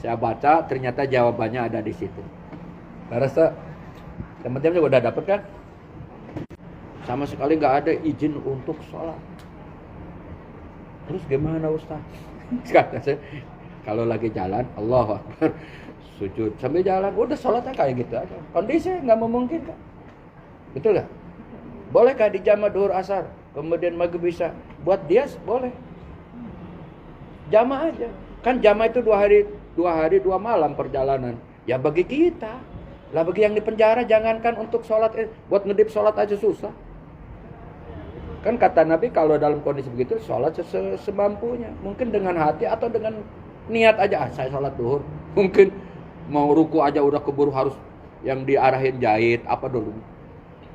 Saya baca ternyata jawabannya ada di situ. Rasa teman-teman juga udah dapet kan? Sama sekali nggak ada izin untuk sholat. Terus gimana Ustadz? Kata saya, kalau lagi jalan Allahu Akbar, sujud sambil jalan, udah sholatnya kayak gitu aja. Kondisi nggak memungkinkan, betul nggak? Bolehkah di jamaah duhur asar, kemudian maghrib bisa? Buat dia boleh, jamaah aja. Kan jamaah itu 2 hari 2 malam perjalanan. Ya bagi kita, lah bagi yang di penjara jangankan untuk sholat, buat ngedip sholat aja susah. Kan kata Nabi kalau dalam kondisi begitu sholat semampunya, mungkin dengan hati atau dengan niat aja, saya sholat duhur. Mungkin mau ruku aja udah keburu harus yang diarahin jahit apa dulu.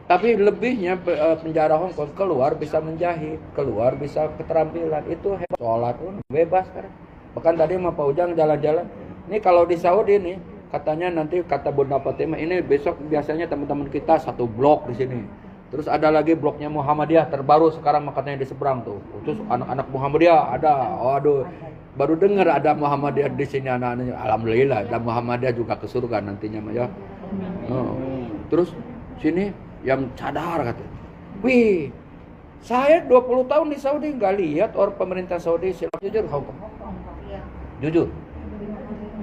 Tapi lebihnya penjara Hong Kong, keluar bisa menjahit, keluar bisa keterampilan, itu hebat. Sholat bebas sekarang. Bahkan tadi sama Pak Ujang jalan-jalan. Ini kalau di Saudi nih, katanya nanti kata Bunda Fatimah ini besok biasanya teman-teman kita 1 blok di sini. Terus ada lagi bloknya Muhammadiyah terbaru sekarang makanya di seberang tuh. Terus anak-anak Muhammadiyah ada. Waduh, baru dengar ada Muhammadiyah di sini anak-anaknya. Alhamdulillah ada Muhammadiyah juga ke surga nantinya ya. Terus sini yang cadar katanya. Wih, saya 20 tahun di Saudi nggak lihat orang pemerintah Saudi jujur Hong Kong. Jujur.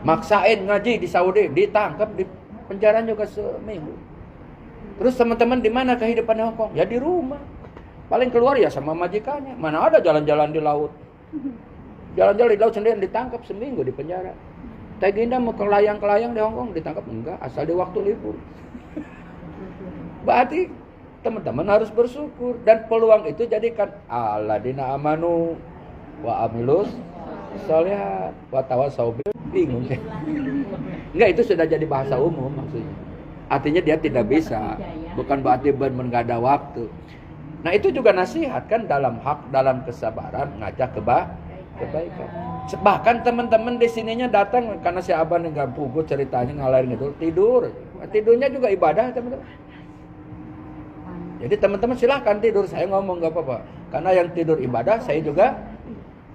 Maksain ngaji di Saudi, ditangkap di penjara juga seminggu. Terus teman-teman di mana kehidupan Hong Kong? Ya di rumah. Paling keluar ya sama majikannya. Mana ada jalan-jalan di laut. Jalan-jalan di laut sendirian ditangkap seminggu di penjara. Teginda mau kelayang-kelayang di Hong Kong ditangkap enggak, asal di waktu libur. Berarti teman-teman harus bersyukur dan peluang itu jadikan alladzina amanu wa amilus sholihat wa tawassaw bil bingung. Enggak, itu sudah jadi bahasa umum maksudnya. Artinya dia tidak bisa, bukan berarti enggak ada waktu. Nah itu juga nasihat kan dalam hak, dalam kesabaran, ngajak kebaikan. Bahkan teman-teman di sininya datang karena si Aban nggak pugu ceritanya ngalahin gitu, tidur. Tidurnya juga ibadah teman-teman. Jadi teman-teman silahkan tidur, saya ngomong nggak apa-apa. Karena yang tidur ibadah, saya juga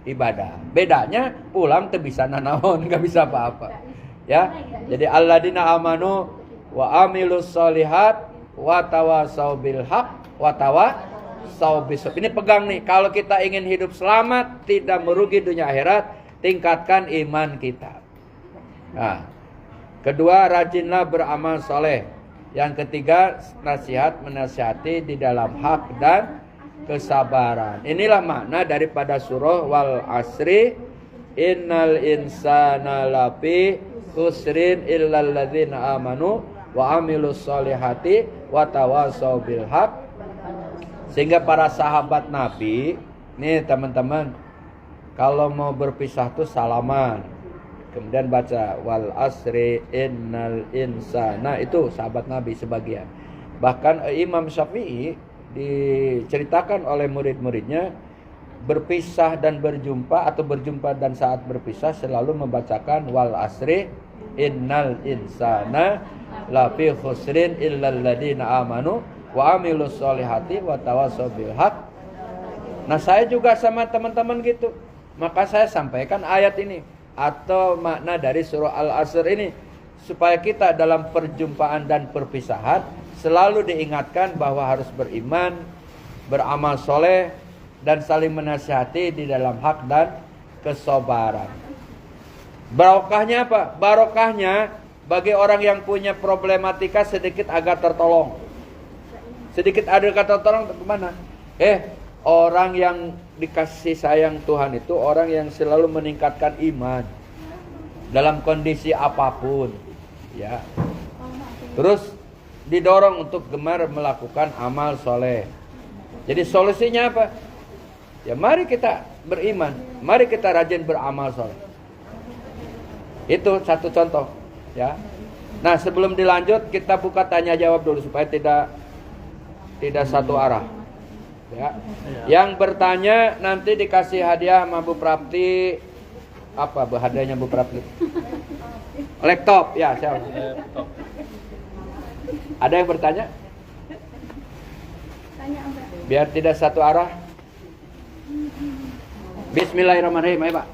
ibadah. Bedanya pulang tuh bisa nanaon, nggak bisa apa-apa. Ya, jadi alladzina amanu wa amilus sholihat wa tawassaw bil haq wa tawassaw bis sabr. Ini pegang nih, kalau kita ingin hidup selamat, tidak merugi dunia akhirat, tingkatkan iman kita. Nah, kedua, rajinlah beramal soleh. Yang ketiga, nasihat menasihati di dalam hak dan kesabaran. Inilah makna daripada surah wal asri innal insana lafi khusrin illal ladzina amanu wa amilus solihati wa tawassaw bil haq. Sehingga para sahabat Nabi, nih teman-teman, kalau mau berpisah tuh salaman. Kemudian baca wal asri innal insana, itu sahabat Nabi sebagian. Bahkan Imam Syafi'i diceritakan oleh murid-muridnya berpisah dan berjumpa atau berjumpa dan saat berpisah selalu membacakan wal asri innal insana lafi khusrin illal ladzina amanu wa amilus solihati wa tawassaw bil haq. Nah, saya juga sama teman-teman gitu. Maka saya sampaikan ayat ini atau makna dari surah Al-Asr ini supaya kita dalam perjumpaan dan perpisahan selalu diingatkan bahwa harus beriman, beramal soleh, dan saling menasihati di dalam hak dan kesabaran. Barokahnya apa? Barokahnya bagi orang yang punya problematika sedikit agak tertolong. Sedikit agak tertolong kemana? Orang yang dikasih sayang Tuhan itu orang yang selalu meningkatkan iman dalam kondisi apapun, ya. Terus didorong untuk gemar melakukan amal soleh. Jadi solusinya apa? Ya mari kita beriman, mari kita rajin beramal soleh. Itu satu contoh, ya. Nah, sebelum dilanjut kita buka tanya jawab dulu supaya tidak satu arah. Ya. Yang bertanya nanti dikasih hadiah sama Bu Prapti. Apa hadiahnya Bu Prapti? Laptop, ya, siapa?
Laptop.
Ada yang bertanya? Biar tidak satu arah. Bismillahirrahmanirrahim, ayo Pak.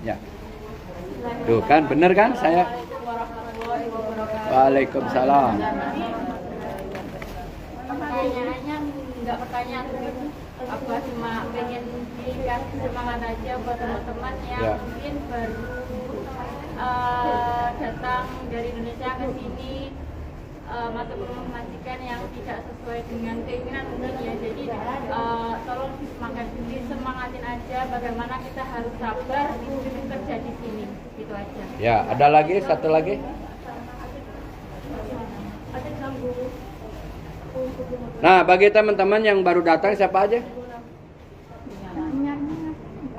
Ya. Tuh kan, bener kan saya? Waalaikumsalam.
Pertanyaannya nggak pertanyaan apa, cuma pengen dikasih semangat aja buat teman-teman yang
Ya.
mungkin baru
datang dari Indonesia ke sini masuk ke rumah majikan yang tidak sesuai dengan keinginan mungkin ya. Jadi tolong disemangatin aja bagaimana kita harus sabar bekerja di sini, gitu aja.
Ya, ada lagi satu lagi. Nah, bagi teman-teman yang baru datang siapa aja?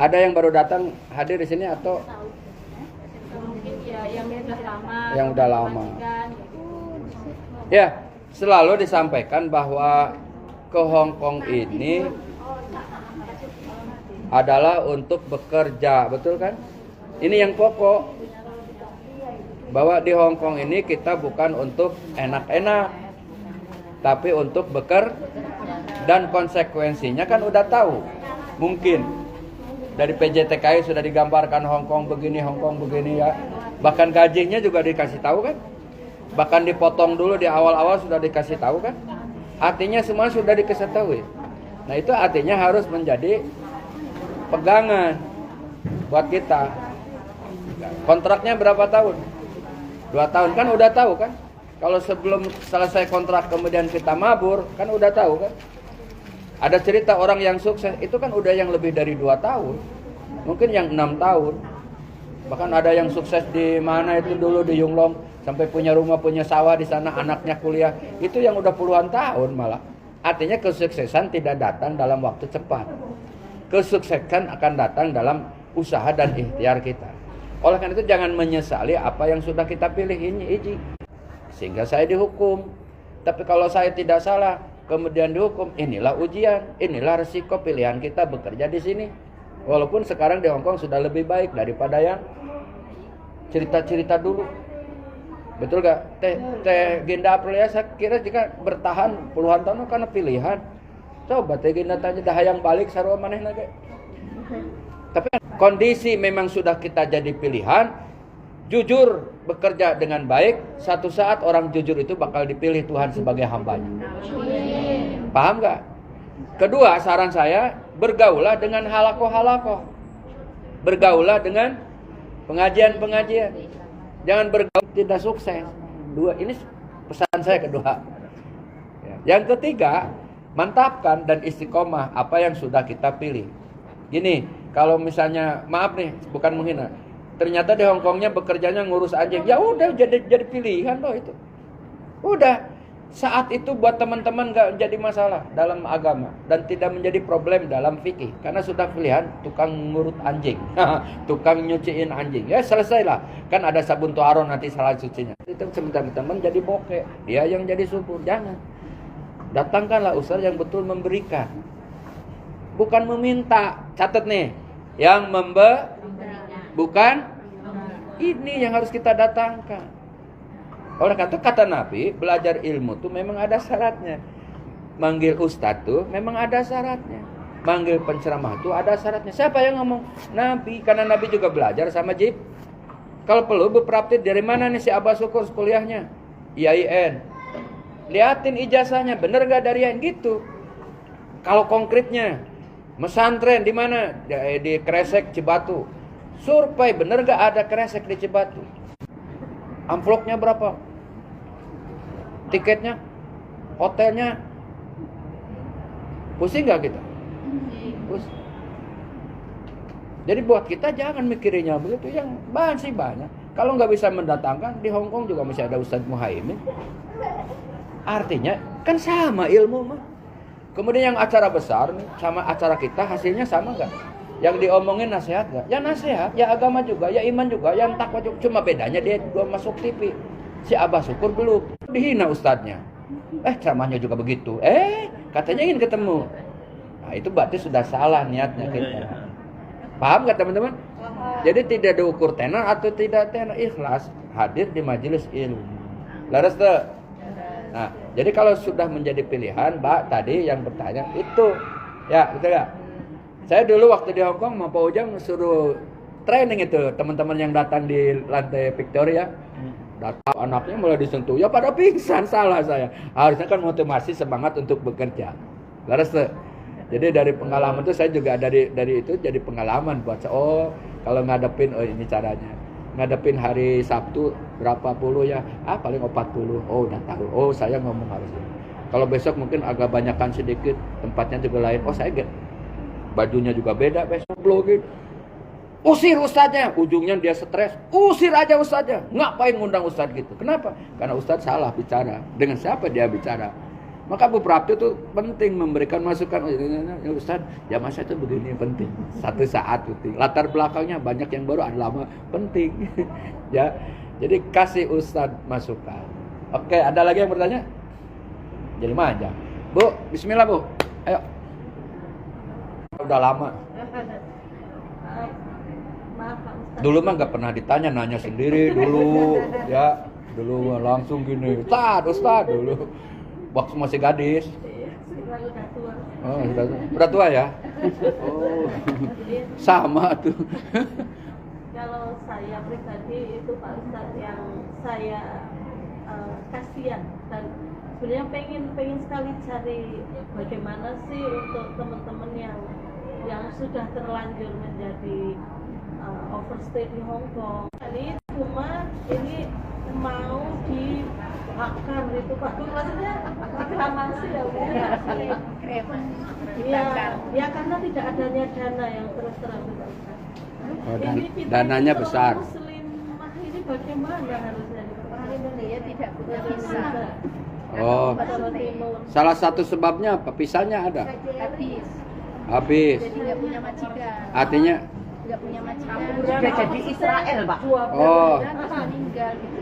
Ada yang baru datang hadir di sini atau
Mungkin ya yang sudah lama.
Yang udah lama.
majikan, gitu.
ya, selalu disampaikan bahwa ke Hong Kong ini adalah untuk bekerja, betul kan? Ini yang pokok. Bahwa di Hong Kong ini kita bukan untuk enak-enak, tapi untuk bekerja, dan konsekuensinya kan udah tahu. Mungkin dari PJTKI sudah digambarkan Hong Kong begini ya. Bahkan gajinya juga dikasih tahu kan? Bahkan dipotong dulu di awal-awal sudah dikasih tahu kan? Artinya semua sudah dikasih tahu. Nah, itu artinya harus menjadi pegangan buat kita. Kontraknya berapa tahun? 2 tahun kan udah tahu kan? Kalau sebelum selesai kontrak kemudian kita mabur, kan udah tahu kan? Ada cerita orang yang sukses, itu kan udah yang lebih dari 2 tahun. Mungkin yang 6 tahun. Bahkan ada yang sukses di mana itu dulu di Yunglong, sampai punya rumah, punya sawah di sana, anaknya kuliah. Itu yang udah puluhan tahun malah. Artinya kesuksesan tidak datang dalam waktu cepat. Kesuksesan akan datang dalam usaha dan ikhtiar kita. Oleh karena itu jangan menyesali apa yang sudah kita pilih ini, sehingga saya dihukum. Tapi kalau saya tidak salah, kemudian dihukum, inilah ujian, inilah resiko pilihan kita bekerja di sini. Walaupun sekarang di Hong Kong sudah lebih baik daripada yang cerita-cerita dulu. Betul gak? Teh Ginda Aprilia, saya kira jika bertahan puluhan tahun karena pilihan. Coba Teh Ginda tanya dah yang balik sarua maneh lagi. Tapi kondisi memang sudah kita jadi pilihan, jujur bekerja dengan baik, satu saat orang jujur itu bakal dipilih Tuhan sebagai hambanya. Paham gak? Kedua, saran saya, bergaulah dengan halakoh-halakoh. Bergaulah dengan pengajian-pengajian. Jangan bergaul tidak sukses. Dua, ini pesan saya kedua. Yang ketiga, mantapkan dan istiqomah apa yang sudah kita pilih. Gini, kalau misalnya, maaf nih, bukan menghina, ternyata di Hong Kongnya bekerjanya ngurus anjing, ya udah jadi pilihan loh itu. Udah, saat itu buat teman-teman gak jadi masalah dalam agama dan tidak menjadi problem dalam fikih, karena sudah pilihan tukang ngurut anjing, tukang nyuciin anjing. Ya selesailah, kan ada sabun toharon nanti salah cucinya. Itu sebentar teman jadi bokeh, dia yang jadi subur. Jangan. Datangkanlah ustaz yang betul memberikan, bukan meminta. Catat nih, yang bukan ini yang harus kita datangkan. Oleh karena itu kata Nabi, belajar ilmu tuh memang ada syaratnya. Manggil ustadz tuh memang ada syaratnya. Manggil penceramah tuh ada syaratnya. Siapa yang ngomong? Nabi, karena Nabi juga belajar sama Jib. Kalau perlu berpraktik dari mana nih si Abah Syukur kuliahnya? IAIN. Liatin ijazahnya, bener gak dari IAIN gitu. Kalau konkretnya, mesantren di mana? Di Kresek Cibatu. Survei bener gak ada Kresek di Cibatu? Amplopnya berapa? Tiketnya? Hotelnya? Pusing gak kita? Pusing. Jadi buat kita jangan mikirnya begitu. Yang masih banyak. Kalau nggak bisa mendatangkan, di Hong Kong juga masih ada Ustadz Muhaimin. Artinya kan sama ilmu mah. Kemudian yang acara besar nih, sama acara kita hasilnya sama gak? Yang diomongin nasihat gak? Ya nasihat, ya agama juga, ya iman juga, yang takwa juga. Cuma bedanya dia belum masuk TV. Si Abah Syukur belum. Dihina ustadznya. Ceramahnya juga begitu. Katanya ingin ketemu. Nah itu berarti sudah salah niatnya kita. Paham gak teman-teman? Jadi tidak diukur tenar atau tidak tenar. Ikhlas hadir di majelis ilmu. Laras tuh. Nah, jadi kalau sudah menjadi pilihan, Mbak tadi yang bertanya itu, ya betul gak? Saya dulu waktu di Hong Kong, Pak Ujang suruh training itu teman-teman yang datang di lantai Victoria, datang anaknya mulai disentuh, ya pada pingsan. Salah saya. Harusnya kan motivasi semangat untuk bekerja. Laras tuh. Jadi dari pengalaman itu saya juga dari itu jadi pengalaman buat saya. Oh, kalau ngadepin, oh ini caranya. ngadepin hari Sabtu berapa puluh ya? Paling 40. Oh, udah tahu. Oh, saya ngomong harus ini. Kalau besok mungkin agak banyakan sedikit, tempatnya juga lain. Oh, saya bajunya juga beda besok blogin. Usir ustadznya, ujungnya dia stres. Usir aja ustadznya. Ngapain ngundang ustadz gitu? Kenapa? Karena ustadz salah bicara. Dengan siapa dia bicara? Maka Bu Prapto itu penting memberikan masukan. Ya Ustadz, zaman saya itu begini penting. Satu saat penting. Latar belakangnya banyak yang baru, ada lama penting. Ya, jadi kasih Ustadz masukan. Oke, ada lagi yang bertanya? Jadi aja. Bu, Bismillah Bu. Ayo. Udah lama. Dulu mah nggak pernah ditanya, nanya sendiri dulu. Ya, dulu langsung gini. Ustadz dulu. Waktu masih gadis. Oh, udah tua ya? Oh, sama tuh.
Kalau saya pribadi itu Pak Ustadz yang saya kasihan dan sebenarnya pengen sekali cari bagaimana sih untuk teman-teman yang sudah terlanjur menjadi overstay di Hong Kong. Ini cuma ini mau dibakar itu Pak, maksudnya reklamasi ya Bu. Ya karena tidak adanya dana yang terus terang Pak Ustadz.
Oh, dananya besar.
Muslimah ini bagaimana harusnya?
Orang Indonesia tidak punya visa.
Oh, salah satu sebabnya apa? Visanya ada? Habis.
Jadi nggak punya majikan.
Artinya?
Nggak punya majikan.
Sudah jadi Israel, Pak.
Oh.
Terus meninggal gitu.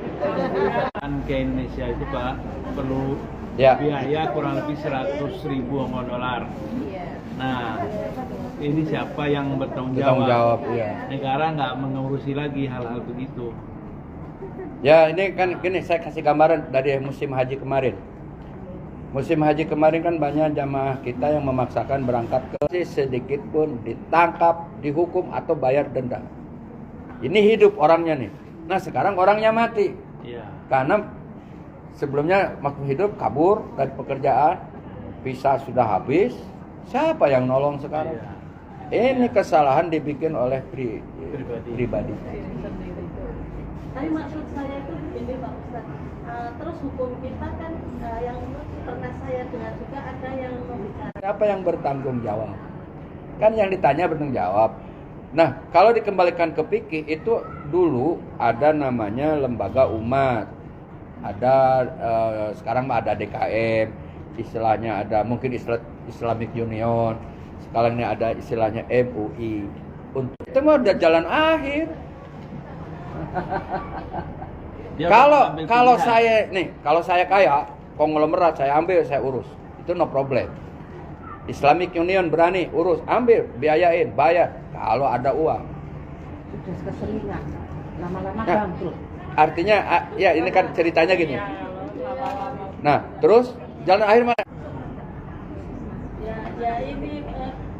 Ke Indonesia itu Pak perlu
Ya.
biaya kurang lebih 100.000 dolar.
Iya.
Nah, ini siapa yang bertanggung
Bertanggung
jawab?
jawab, iya.
Negara nggak mengurusi lagi hal-hal begitu.
Ya, ini kan gini, saya kasih gambaran dari musim haji kemarin. Musim haji kemarin kan banyak jamaah kita yang memaksakan berangkat ke sedikit pun ditangkap, dihukum atau bayar denda. Ini hidup orangnya nih. Nah, sekarang orangnya mati.
Iya.
Karena sebelumnya waktu hidup kabur dari pekerjaan, visa sudah habis. Siapa yang nolong sekarang?
Iya.
Ini kesalahan dibikin oleh pribadi.
Tapi maksud saya itu begini Pak Ustadz, terus hukum kita kan yang pernah saya dengar juga ada yang membicarakan.
Siapa yang bertanggung jawab? Kan yang ditanya bertanggung jawab. Nah, kalau dikembalikan ke fikih itu dulu ada namanya lembaga umat. Ada sekarang ada DKM, istilahnya ada mungkin Islamic Union. Sekarang ini ada istilahnya MUI. Untuk itu mah udah jalan akhir. Kalau saya kaya, konglomerat saya ambil, saya urus. Itu no problem. Islamic Union berani urus, ambil, biayain, bayar kalau ada uang.
Sudah keseringan, lama-lama
Nah,
bangkrut.
artinya ya ini kan ceritanya gini. Nah, terus jalan akhir mana?
Ya ini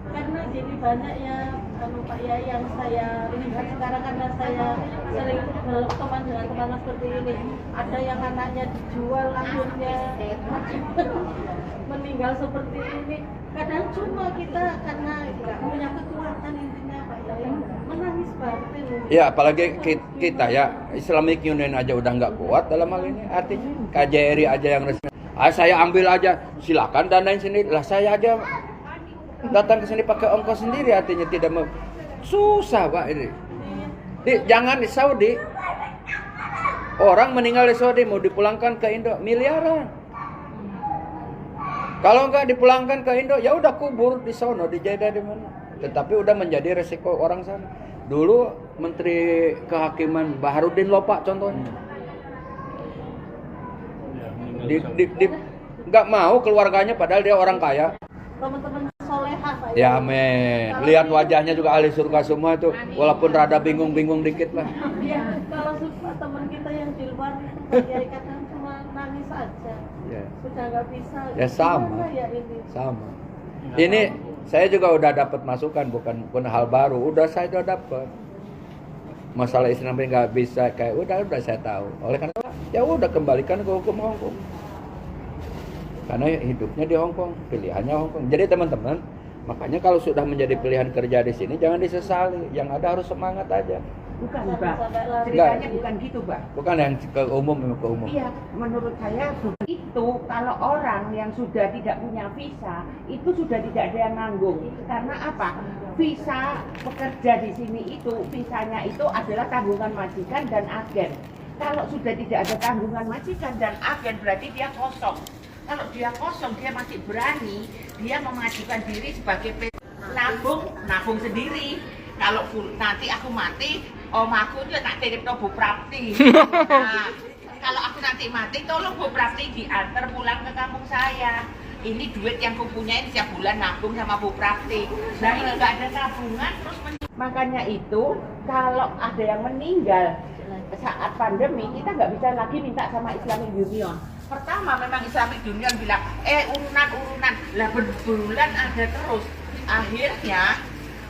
karena jadi banyak ya Pak ya yang saya lihat sekarang karena saya sering berteman dengan teman seperti ini. Ada yang anaknya dijual akhirnya meninggal seperti ini. Kadang cuma kita karena nggak punya kekuatan intinya Pak ya menangis batin.
Ya apalagi kita ya Islamic Union aja udah nggak kuat dalam hal ini. Artinya KJRI aja yang resmi. Saya ambil aja, silakan danain sendiri. Lah saya aja datang ke sini pakai ongkos sendiri, artinya tidak susah Pak ini. Jangan di Saudi. Orang meninggal di Saudi mau dipulangkan ke Indo miliaran. Kalau nggak dipulangkan ke Indo, ya udah kubur di sono, di Jeddah di mana. Tetapi udah menjadi resiko orang sana. Dulu Menteri Kehakiman Baharudin Lopa contohnya. Nggak mau keluarganya padahal dia orang kaya.
Teman-teman solehah Pak
Ya amin. Lihat wajahnya juga ahli surga semua itu. Walaupun rada bingung-bingung dikit lah.
Iya, kalau teman kita yang di luar itu ya kadang cuma nangis aja.
Ya.
Sudah nggak bisa.
Ya sama.
Gimana ya ini?
Sama. Ini saya juga udah dapat masukan, bukan hal baru. Saya udah dapat. Masalah Islam ini nggak bisa kayak udah saya tahu. Oleh karena itu, ya udah kembalikan ke hukum Hong Kong. Karena hidupnya di Hong Kong, pilihannya Hong Kong. Jadi teman-teman, makanya kalau sudah menjadi pilihan kerja di sini jangan disesali. Yang ada harus semangat aja.
Bukan,
sampai
Mbak.
lari.
Ceritanya bukan gitu, Mbak.
Bukan yang ke umum, memang ke umum.
Iya, menurut saya itu kalau orang yang sudah tidak punya visa itu sudah tidak ada yang nanggung. Karena apa? Visa pekerja di sini itu visanya itu adalah tanggungan majikan dan agen. Kalau sudah tidak ada tanggungan majikan dan agen berarti dia kosong. Kalau dia kosong dia masih berani dia mengajukan diri sebagai nabung sendiri. Kalau nanti aku mati, omaku itu tak titip no Bu Prapti. Nah, kalau aku nanti mati, tolong Bu Prapti diantar pulang ke kampung saya. Ini duit yang kupunyai setiap bulan nabung sama Bu Prapti. Nah ini nggak ada tabungan terus makanya itu kalau ada yang meninggal saat pandemi kita nggak bisa lagi minta sama Islamic Union. Pertama memang Islamic Union bilang urunan lah berbulan ada terus. Akhirnya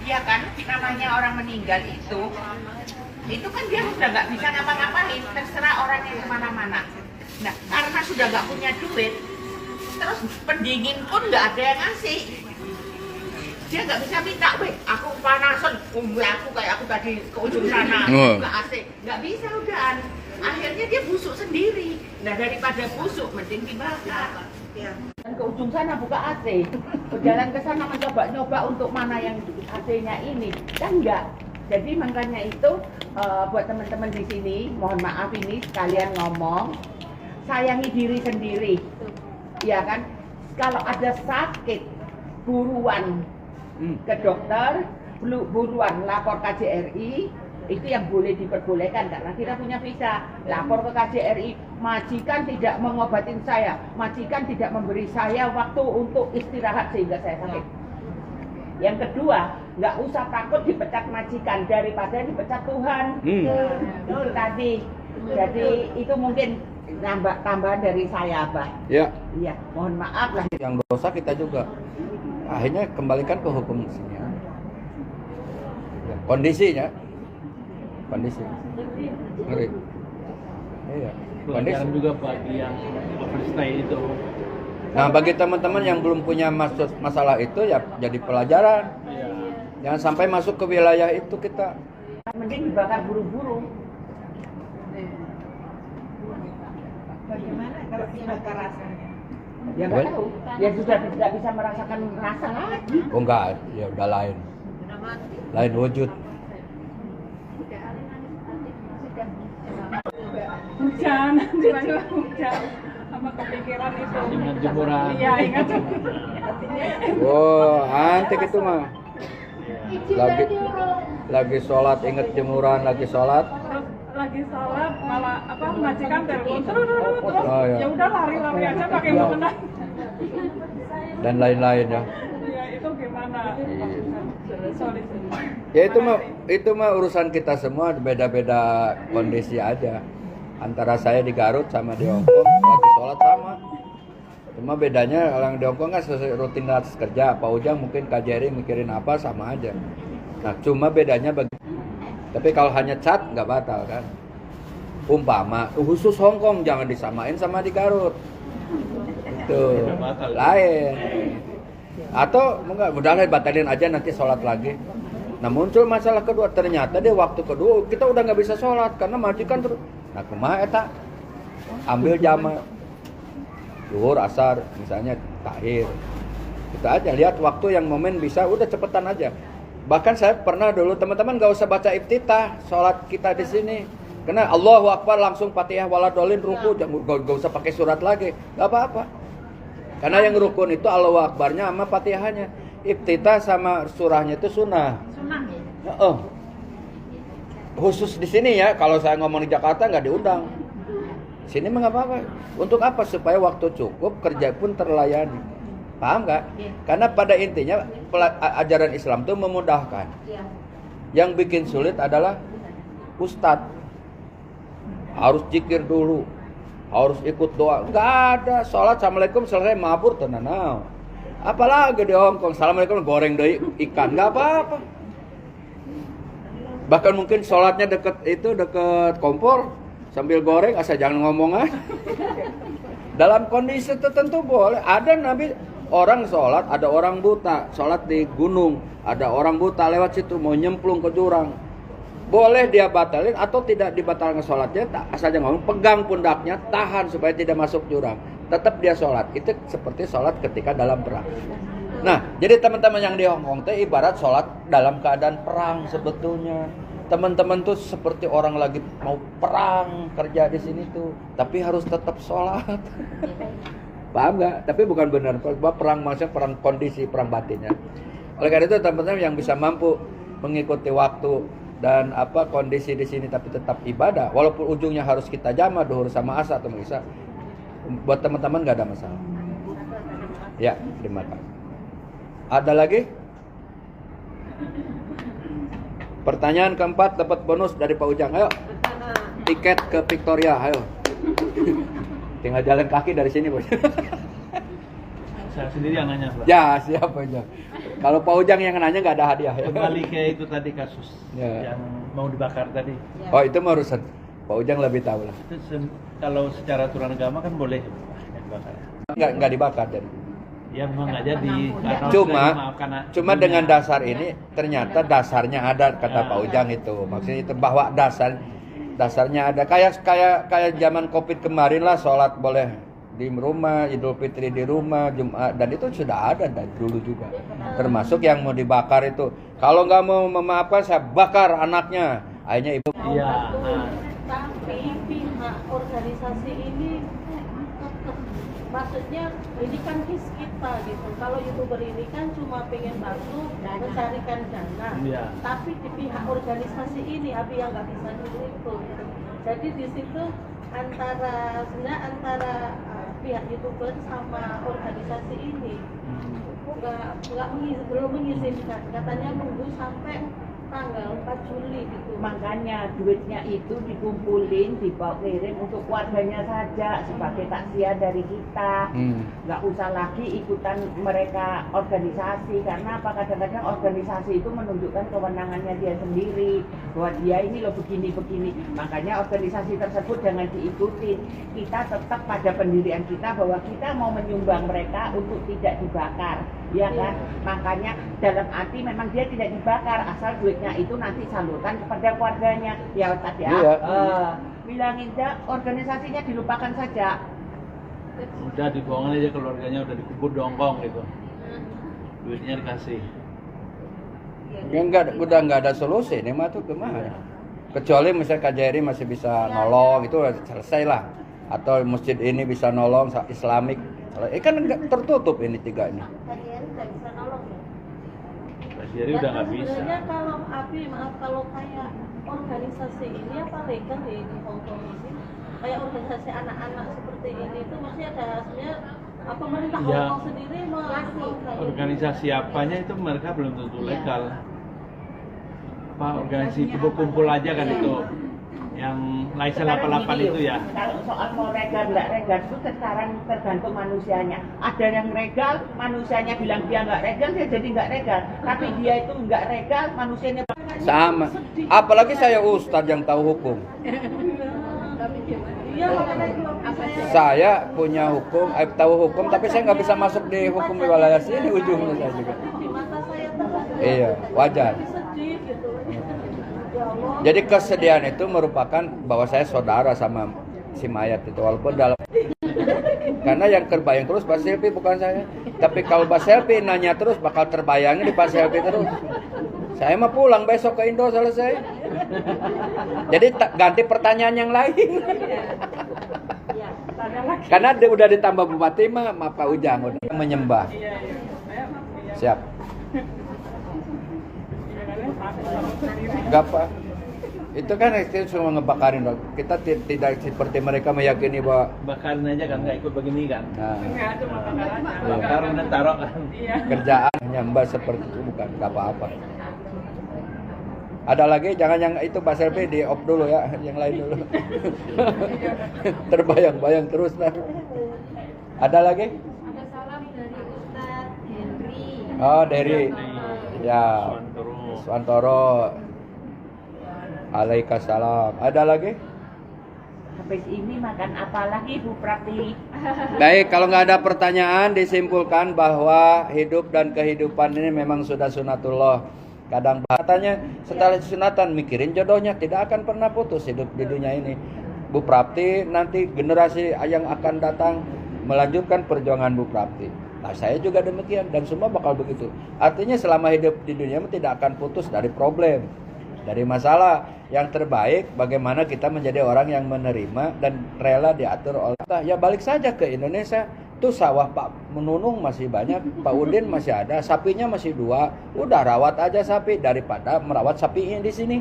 ya kan namanya orang meninggal itu kan dia sudah nggak bisa ngapa-ngapain, terserah orang yang kemana-mana. Nah karena sudah nggak punya duit, terus pendingin pun nggak ada yang ngasih. Dia nggak bisa minta, weh aku panasan, aku kayak aku tadi ke ujung sana, nggak AC, nggak bisa udahan. Akhirnya dia busuk sendiri. Nah daripada busuk mending dibakar. Dan ke ujung sana buka AC, berjalan ke sana mencoba-nyoba untuk mana yang AC-nya ini, kan enggak. Jadi makanya itu buat teman-teman di sini, mohon maaf ini sekalian ngomong, sayangi diri sendiri, ya kan. Kalau ada sakit, buruan ke dokter, buruan lapor KJRI. Itu yang boleh diperbolehkan karena kita punya visa. Lapor ke KJRI, majikan tidak mengobatin saya, majikan tidak memberi saya waktu untuk istirahat sehingga saya sakit. Yang kedua, nggak usah takut dipecat majikan daripada dipecat Tuhan. Itu tadi. Jadi itu mungkin tambahan dari saya, Abah.
Ya.
Iya, mohon maaf lah.
Yang dosa kita juga. Akhirnya kembalikan ke hukum sini. Kondisinya. Kondisi ngeri. Iya. Kondisi
Pelajaran juga bagi yang overstay itu.
Nah, bagi teman-teman yang belum punya masalah itu ya jadi pelajaran.
Iya.
Jangan sampai masuk ke wilayah itu kita.
Mending dibakar buru-buru. Bagaimana kalau dibakar rasanya? Ya nggak tahu. Ya sudah tidak bisa merasakan rasa lagi.
Oh enggak, ya udah lain. Lain wujud.
Hujan, tiba-tiba hujan sama kepikiran itu.
Ingat jemuran.
Iya, ingat jemuran.
Wow, antik itu mah. Lagi sholat inget jemuran, lagi sholat.
Terus lagi sholat malah majikan telepon terus
Oh, iya.
ya udah lari-lari aja pakai mukena.
Dan lain-lain ya.
Iya, itu gimana? Sorry.
Ya itu mah urusan kita semua, beda-beda kondisi aja. Antara saya di Garut sama di Hongkong lagi sholat sama. Cuma bedanya orang di Hongkong kan sesuai rutinitas kerja. Pak Ujang mungkin KJRI mikirin apa sama aja. Nah cuma bedanya tapi kalau hanya chat nggak batal kan. Umpama khusus Hongkong jangan disamain sama di Garut. Itu lain. Atau mudah-mudahan batalin aja nanti sholat lagi. Nah muncul masalah kedua, ternyata di waktu kedua kita udah nggak bisa sholat karena majikan terus. Nah kumaha eta ambil jama zuhur asar misalnya takhir. Kita aja lihat waktu yang momen bisa udah cepetan aja. Bahkan saya pernah dulu teman-teman nggak usah baca iftitah sholat kita di sini. Karena Allahu Akbar langsung Fatihah waladolin ruku, gak usah pakai surat lagi, nggak apa-apa. Karena yang rukun itu Allahu Akbarnya sama Fatihahnya. Iftitah sama surahnya itu sunnah. Khusus di sini ya, kalau saya ngomong di Jakarta nggak diundang. Sini mah nggak apa-apa. Untuk apa? Supaya waktu cukup, kerja pun terlayani. Paham nggak? Karena pada intinya ajaran Islam itu memudahkan. Yang bikin sulit adalah ustadz. Harus zikir dulu, harus ikut doa. Nggak ada. Sholat, assalamualaikum, selesai mabur tenanau. Apalagi di Hongkong, assalamualaikum goreng deh ikan, nggak apa-apa. Bahkan mungkin sholatnya deket kompor sambil goreng, asal jangan ngomong aja. Dalam kondisi tertentu boleh. Ada Nabi orang sholat, ada orang buta sholat di gunung, ada orang buta lewat situ mau nyemplung ke jurang. boleh dia batalin atau tidak dibatalkan sholatnya, asal jangan ngomong, pegang pundaknya, tahan supaya tidak masuk jurang. Tetap dia sholat. Itu seperti sholat ketika dalam perang. Nah, jadi teman-teman yang di Hong Kong teh ibarat sholat dalam keadaan perang sebetulnya. Teman-teman tuh seperti orang lagi mau perang kerja di sini tuh, tapi harus tetap sholat. Paham nggak? Tapi bukan benar. Perang maksudnya perang kondisi, perang batinnya. Oleh karena itu teman-teman yang bisa mampu mengikuti waktu dan kondisi di sini tapi tetap ibadah, walaupun ujungnya harus kita jama duhur sama asar atau isya, buat teman-teman nggak ada masalah. Ya, terima kasih. Ada lagi? Pertanyaan keempat dapat bonus dari Pak Ujang. Ayo, tiket ke Victoria. Ayo, tinggal jalan kaki dari sini, Bos.
Saya sendiri yang nanya, Pak.
Ya, siapa aja. Kalau Pak Ujang yang nanya nggak ada hadiah.
Kembali ke itu tadi kasus
Ya.
yang mau dibakar tadi.
Oh, itu mah urusan Pak Ujang lebih tahu lah.
Itu kalau secara aturan agama kan boleh yang dibakar.
Nggak dibakar dan.
Ya memang nggak jadi. Karena
Cuma dengan dasar ini ternyata dasarnya ada kata Pak Ujang itu. Maksudnya itu bahwa dasarnya ada kayak zaman Covid kemarin lah, sholat boleh di rumah, Idul Fitri di rumah, Jumat, dan itu sudah ada dari dulu juga. Termasuk yang mau dibakar itu. Kalau nggak mau memaafkan, saya bakar anaknya. Akhirnya ibu.
Iya.
Tapi pihak organisasi ini maksudnya ini kan his kita gitu. Kalau YouTuber ini kan cuma pengen bantu mencarikan dana.
Iya.
Tapi di pihak organisasi ini Abi yang nggak bisa diliput. Jadi di situ antara pihak YouTuber sama organisasi ini belum mengizinkan, katanya nunggu sampai tanggal 4 Juli gitu.
Makanya duitnya itu dikumpulin, dibawa kirim untuk keluarganya saja sebagai takziah dari kita. Nggak usah lagi ikutan mereka organisasi, karena apa, kadang-kadang organisasi itu menunjukkan kewenangannya dia sendiri, bahwa dia ini loh begini-begini. Makanya organisasi tersebut jangan diikuti. Kita tetap pada pendirian kita bahwa kita mau menyumbang mereka untuk tidak dibakar, ya kan? Makanya dalam arti memang dia tidak dibakar, asal duitnya itu nanti salurkan kepada keluarganya. Ya tadi bilangin dah, organisasinya dilupakan saja.
Udah dibuang aja, keluarganya udah dikubur di Hongkong gitu. Duitnya dikasih.
Ya udah nggak ada solusi nih mah tuh gimana? Kecuali misalnya KJRI masih bisa nolong, itu udah selesai lah. Atau masjid ini bisa nolong Islamik. Kan nggak tertutup ini tiga ini.
KJRI nggak bisa nolong ya?
Jadi udah nggak bisa.
Sebenarnya kalau Abi, maaf, kalau kayak organisasi ini apa legal di Hongkong ini, kayak organisasi anak-anak seperti ini itu maksudnya ada sebenarnya pemerintah
Ya,
Hongkong sendiri mengasih
organisasi apanya itu mereka belum tentu legal. Pak, organisasi kumpul aja kan itu. Yang Laisel 88 itu ya.
Kalau soal mau legal nggak legal itu sekarang tergantung manusianya. Ada yang legal, manusianya bilang dia nggak legal, dia jadi nggak legal. Tapi dia itu nggak legal, manusianya
Sama. Apalagi saya ustadz yang tahu hukum.
Iya,
Saya punya hukum, tahu hukum, tapi saya nggak bisa masuk di hukum wilayah sini ujungnya saya juga.
di mata saya terus
Iya, wajar.
sedih gitu. Ya Allah.
Jadi kesedihan itu merupakan bahwa saya saudara sama si mayat itu, walaupun dalam karena yang terbayang terus Pak Selfie bukan saya. Tapi kalau Pak Selfie nanya terus bakal terbayangnya di Pak Selfie terus. Saya mah pulang besok ke Indo selesai. Jadi ganti pertanyaan yang lain. Karena dia udah ditambah Bupati mah Pak Ujang udah menyembah. Siap. Gak apa. Itu kan itu cuma ngebakarin. Kita tidak seperti mereka meyakini bahwa
Bakarin aja kan, nggak ikut begini kan.
nah,
Bakar dan taruh kan.
kerjaan nyembah seperti itu bukan gak apa-apa. Ada lagi, jangan yang itu Pak Selfie di off dulu ya, yang lain dulu. Terbayang-bayang terus lah. Ada lagi?
Ada salam dari Ustadz Henry.
Oh, dari ya
Terus.
Swantoro. Alaikassalam. Ada lagi?
habis ini makan apa lagi Bu Prati?
Baik, kalau nggak ada pertanyaan disimpulkan bahwa hidup dan kehidupan ini memang sudah sunatullah. Kadang katanya setelah sunatan mikirin jodohnya, tidak akan pernah putus hidup di dunia ini. Bu Prapti nanti generasi yang akan datang melanjutkan perjuangan Bu Prapti. Nah, saya juga demikian dan semua bakal begitu. Artinya selama hidup di dunia tidak akan putus dari problem, dari masalah. Yang terbaik bagaimana kita menjadi orang yang menerima dan rela diatur oleh Allah. Ya balik saja ke Indonesia. Tuh sawah Pak Menunung masih banyak, Pak Udin masih ada, sapinya masih 2. Udah rawat aja sapi daripada merawat sapinya di sini.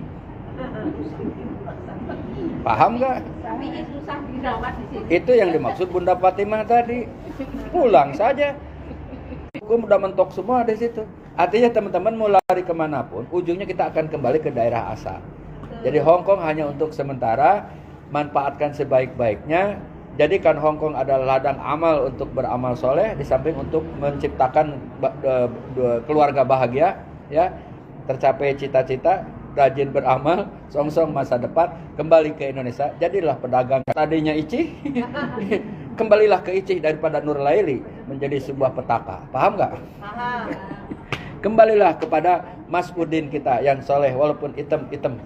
Paham nggak?
Susah dirawat di sini.
Itu yang dimaksud Bunda Fatimah tadi. Pulang saja. Hukum udah mentok semua di situ. Artinya teman-teman mau lari kemanapun, ujungnya kita akan kembali ke daerah asal. Jadi Hong Kong hanya untuk sementara, manfaatkan sebaik-baiknya. Jadikan Hong Kong adalah ladang amal untuk beramal soleh, di samping untuk menciptakan keluarga bahagia, ya, tercapai cita-cita, rajin beramal, song-song masa depan, kembali ke Indonesia. Jadilah pedagang tadinya Icih, kembalilah ke Icih daripada Nur Laili menjadi sebuah petaka. Paham nggak?
Paham.
Kembalilah kepada Mas Udin kita yang soleh walaupun hitam-hitam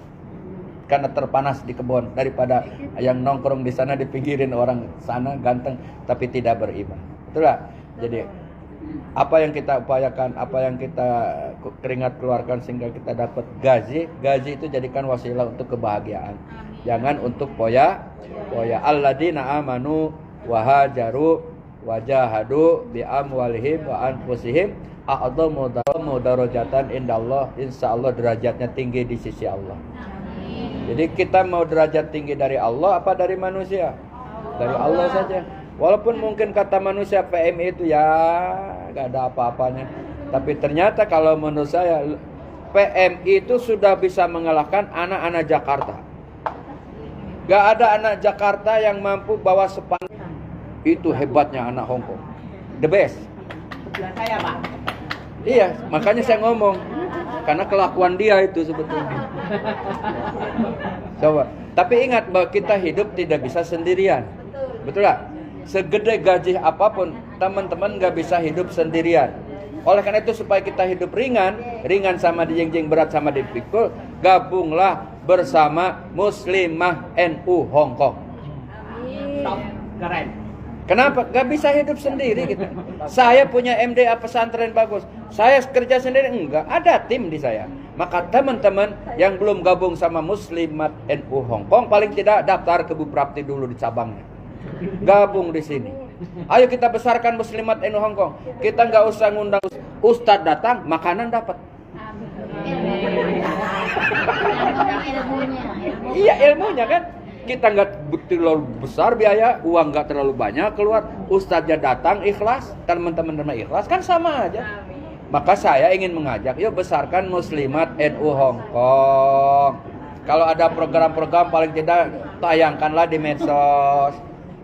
karena terpanas di kebun, daripada yang nongkrong di sana dipinggirin orang sana ganteng tapi tidak beriman. Betul gak? Jadi apa yang kita upayakan, apa yang kita keringat keluarkan sehingga kita dapat gaji itu jadikan wasilah untuk kebahagiaan. Jangan untuk poya. Alladzina amanu wa hajaru wa jahadu bi amwalihim wa anfusihim a'dhamu darajatan indallah. Insyaallah derajatnya tinggi di sisi Allah. Jadi kita mau derajat tinggi dari Allah apa dari manusia? Dari Allah saja. Walaupun mungkin kata manusia PMI itu ya gak ada apa-apanya. Tapi ternyata kalau menurut saya PMI itu sudah bisa mengalahkan anak-anak Jakarta. Gak ada anak Jakarta yang mampu bawa sepan. Itu hebatnya anak Hong Kong. The best.
Sebelah saya, Pak.
Iya, makanya saya ngomong. Karena kelakuan dia itu sebetulnya. Coba. Tapi ingat bahwa kita hidup tidak bisa sendirian. Betul gak? Segede gaji apapun, teman-teman gak bisa hidup sendirian. Oleh karena itu supaya kita hidup ringan sama dijingjing, berat sama dipikul, gabunglah bersama Muslimah NU Hong Kong.
Keren.
Kenapa? Gak bisa hidup sendiri kita. Saya punya MDA pesantren bagus. Saya kerja sendiri? Enggak. Ada tim di saya. Maka teman-teman yang belum gabung sama Muslimat NU Hong Kong, paling tidak daftar ke Bu Prapti dulu di cabangnya. Gabung di sini. Ayo kita besarkan Muslimat NU Hong Kong. Kita nggak usah ngundang Ustadz datang, makanan dapat. Iya ilmunya kan. Kita nggak terlalu besar biaya, uang nggak terlalu banyak keluar, ustadznya datang ikhlas, teman-teman ikhlas, kan sama aja. Maka saya ingin mengajak, yuk besarkan Muslimat NU Hong Kong. Kalau ada program-program paling tidak tayangkanlah di medsos.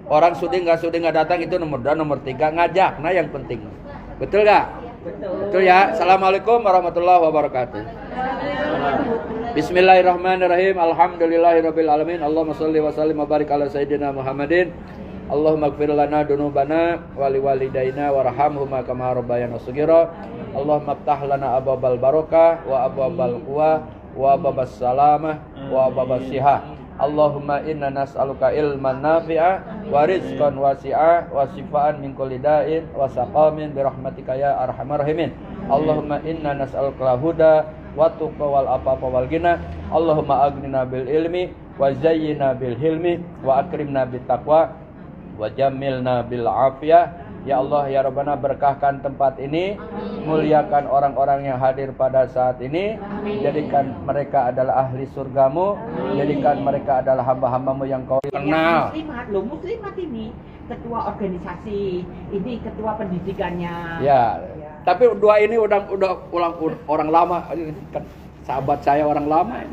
Orang sudi nggak datang itu nomor 2, nomor 3 ngajak, nah yang penting. Betul nggak? Betul ya. Assalamualaikum warahmatullahi wabarakatuh. Bismillahirrahmanirrahim. Alhamdulillahirabbil alamin. Allahumma shalli wa sallim wa barik ala sayyidina Muhammadin. Allahumma ighfir lana dunubana wa liwalidaina warhamhuma kama rabbayana shaghira. Allahumma iftah lana abwabal barakah wa abwabal quwa wa abwabas salamah wa abwabas sihah. Allahumma inna nas'aluka ilman nafi'a wa rizqan wasi'a wa shifaan min kulli da'in wa saqamin bi rahmatika ya arhamar rahimin. Allahumma inna nas'aluka huda wa tuqa wal afafa wal ghina. Allahumma aghnina bil ilmi wa zayyina bil hilmi wa akrimna bit taqwa wa jammilna bil afiyah. Ya Allah ya Rabbana, berkahkan tempat ini, muliakan orang-orang yang hadir pada saat ini, jadikan mereka adalah ahli surgamu, jadikan mereka adalah hamba-hambamu yang kau kenal.
Muslimat ini ketua organisasi, ini ketua pendidikannya.
Ya. Tapi dua ini udah orang lama, kan sahabat saya orang lama.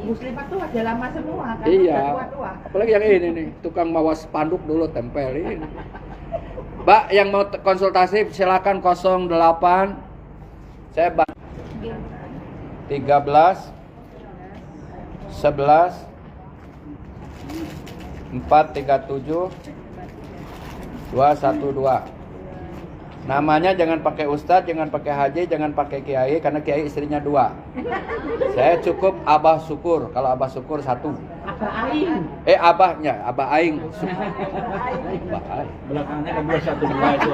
Muslimat tuh ada lama semua kan.
Iya.
Tua-tua.
Apalagi yang ini nih, tukang bawa spanduk dulu tempelin. Mbak yang mau konsultasi silakan 08. Saya 13 11 437 212. Namanya jangan pakai ustadz, jangan pakai haji, jangan pakai kiai, karena kiai istrinya 2. Saya cukup Abah Syukur. Kalau Abah Syukur 1.
Abah Aing.
Abahnya, Abah Aing. Abah Aing.
Belakangnya kan 212 itu.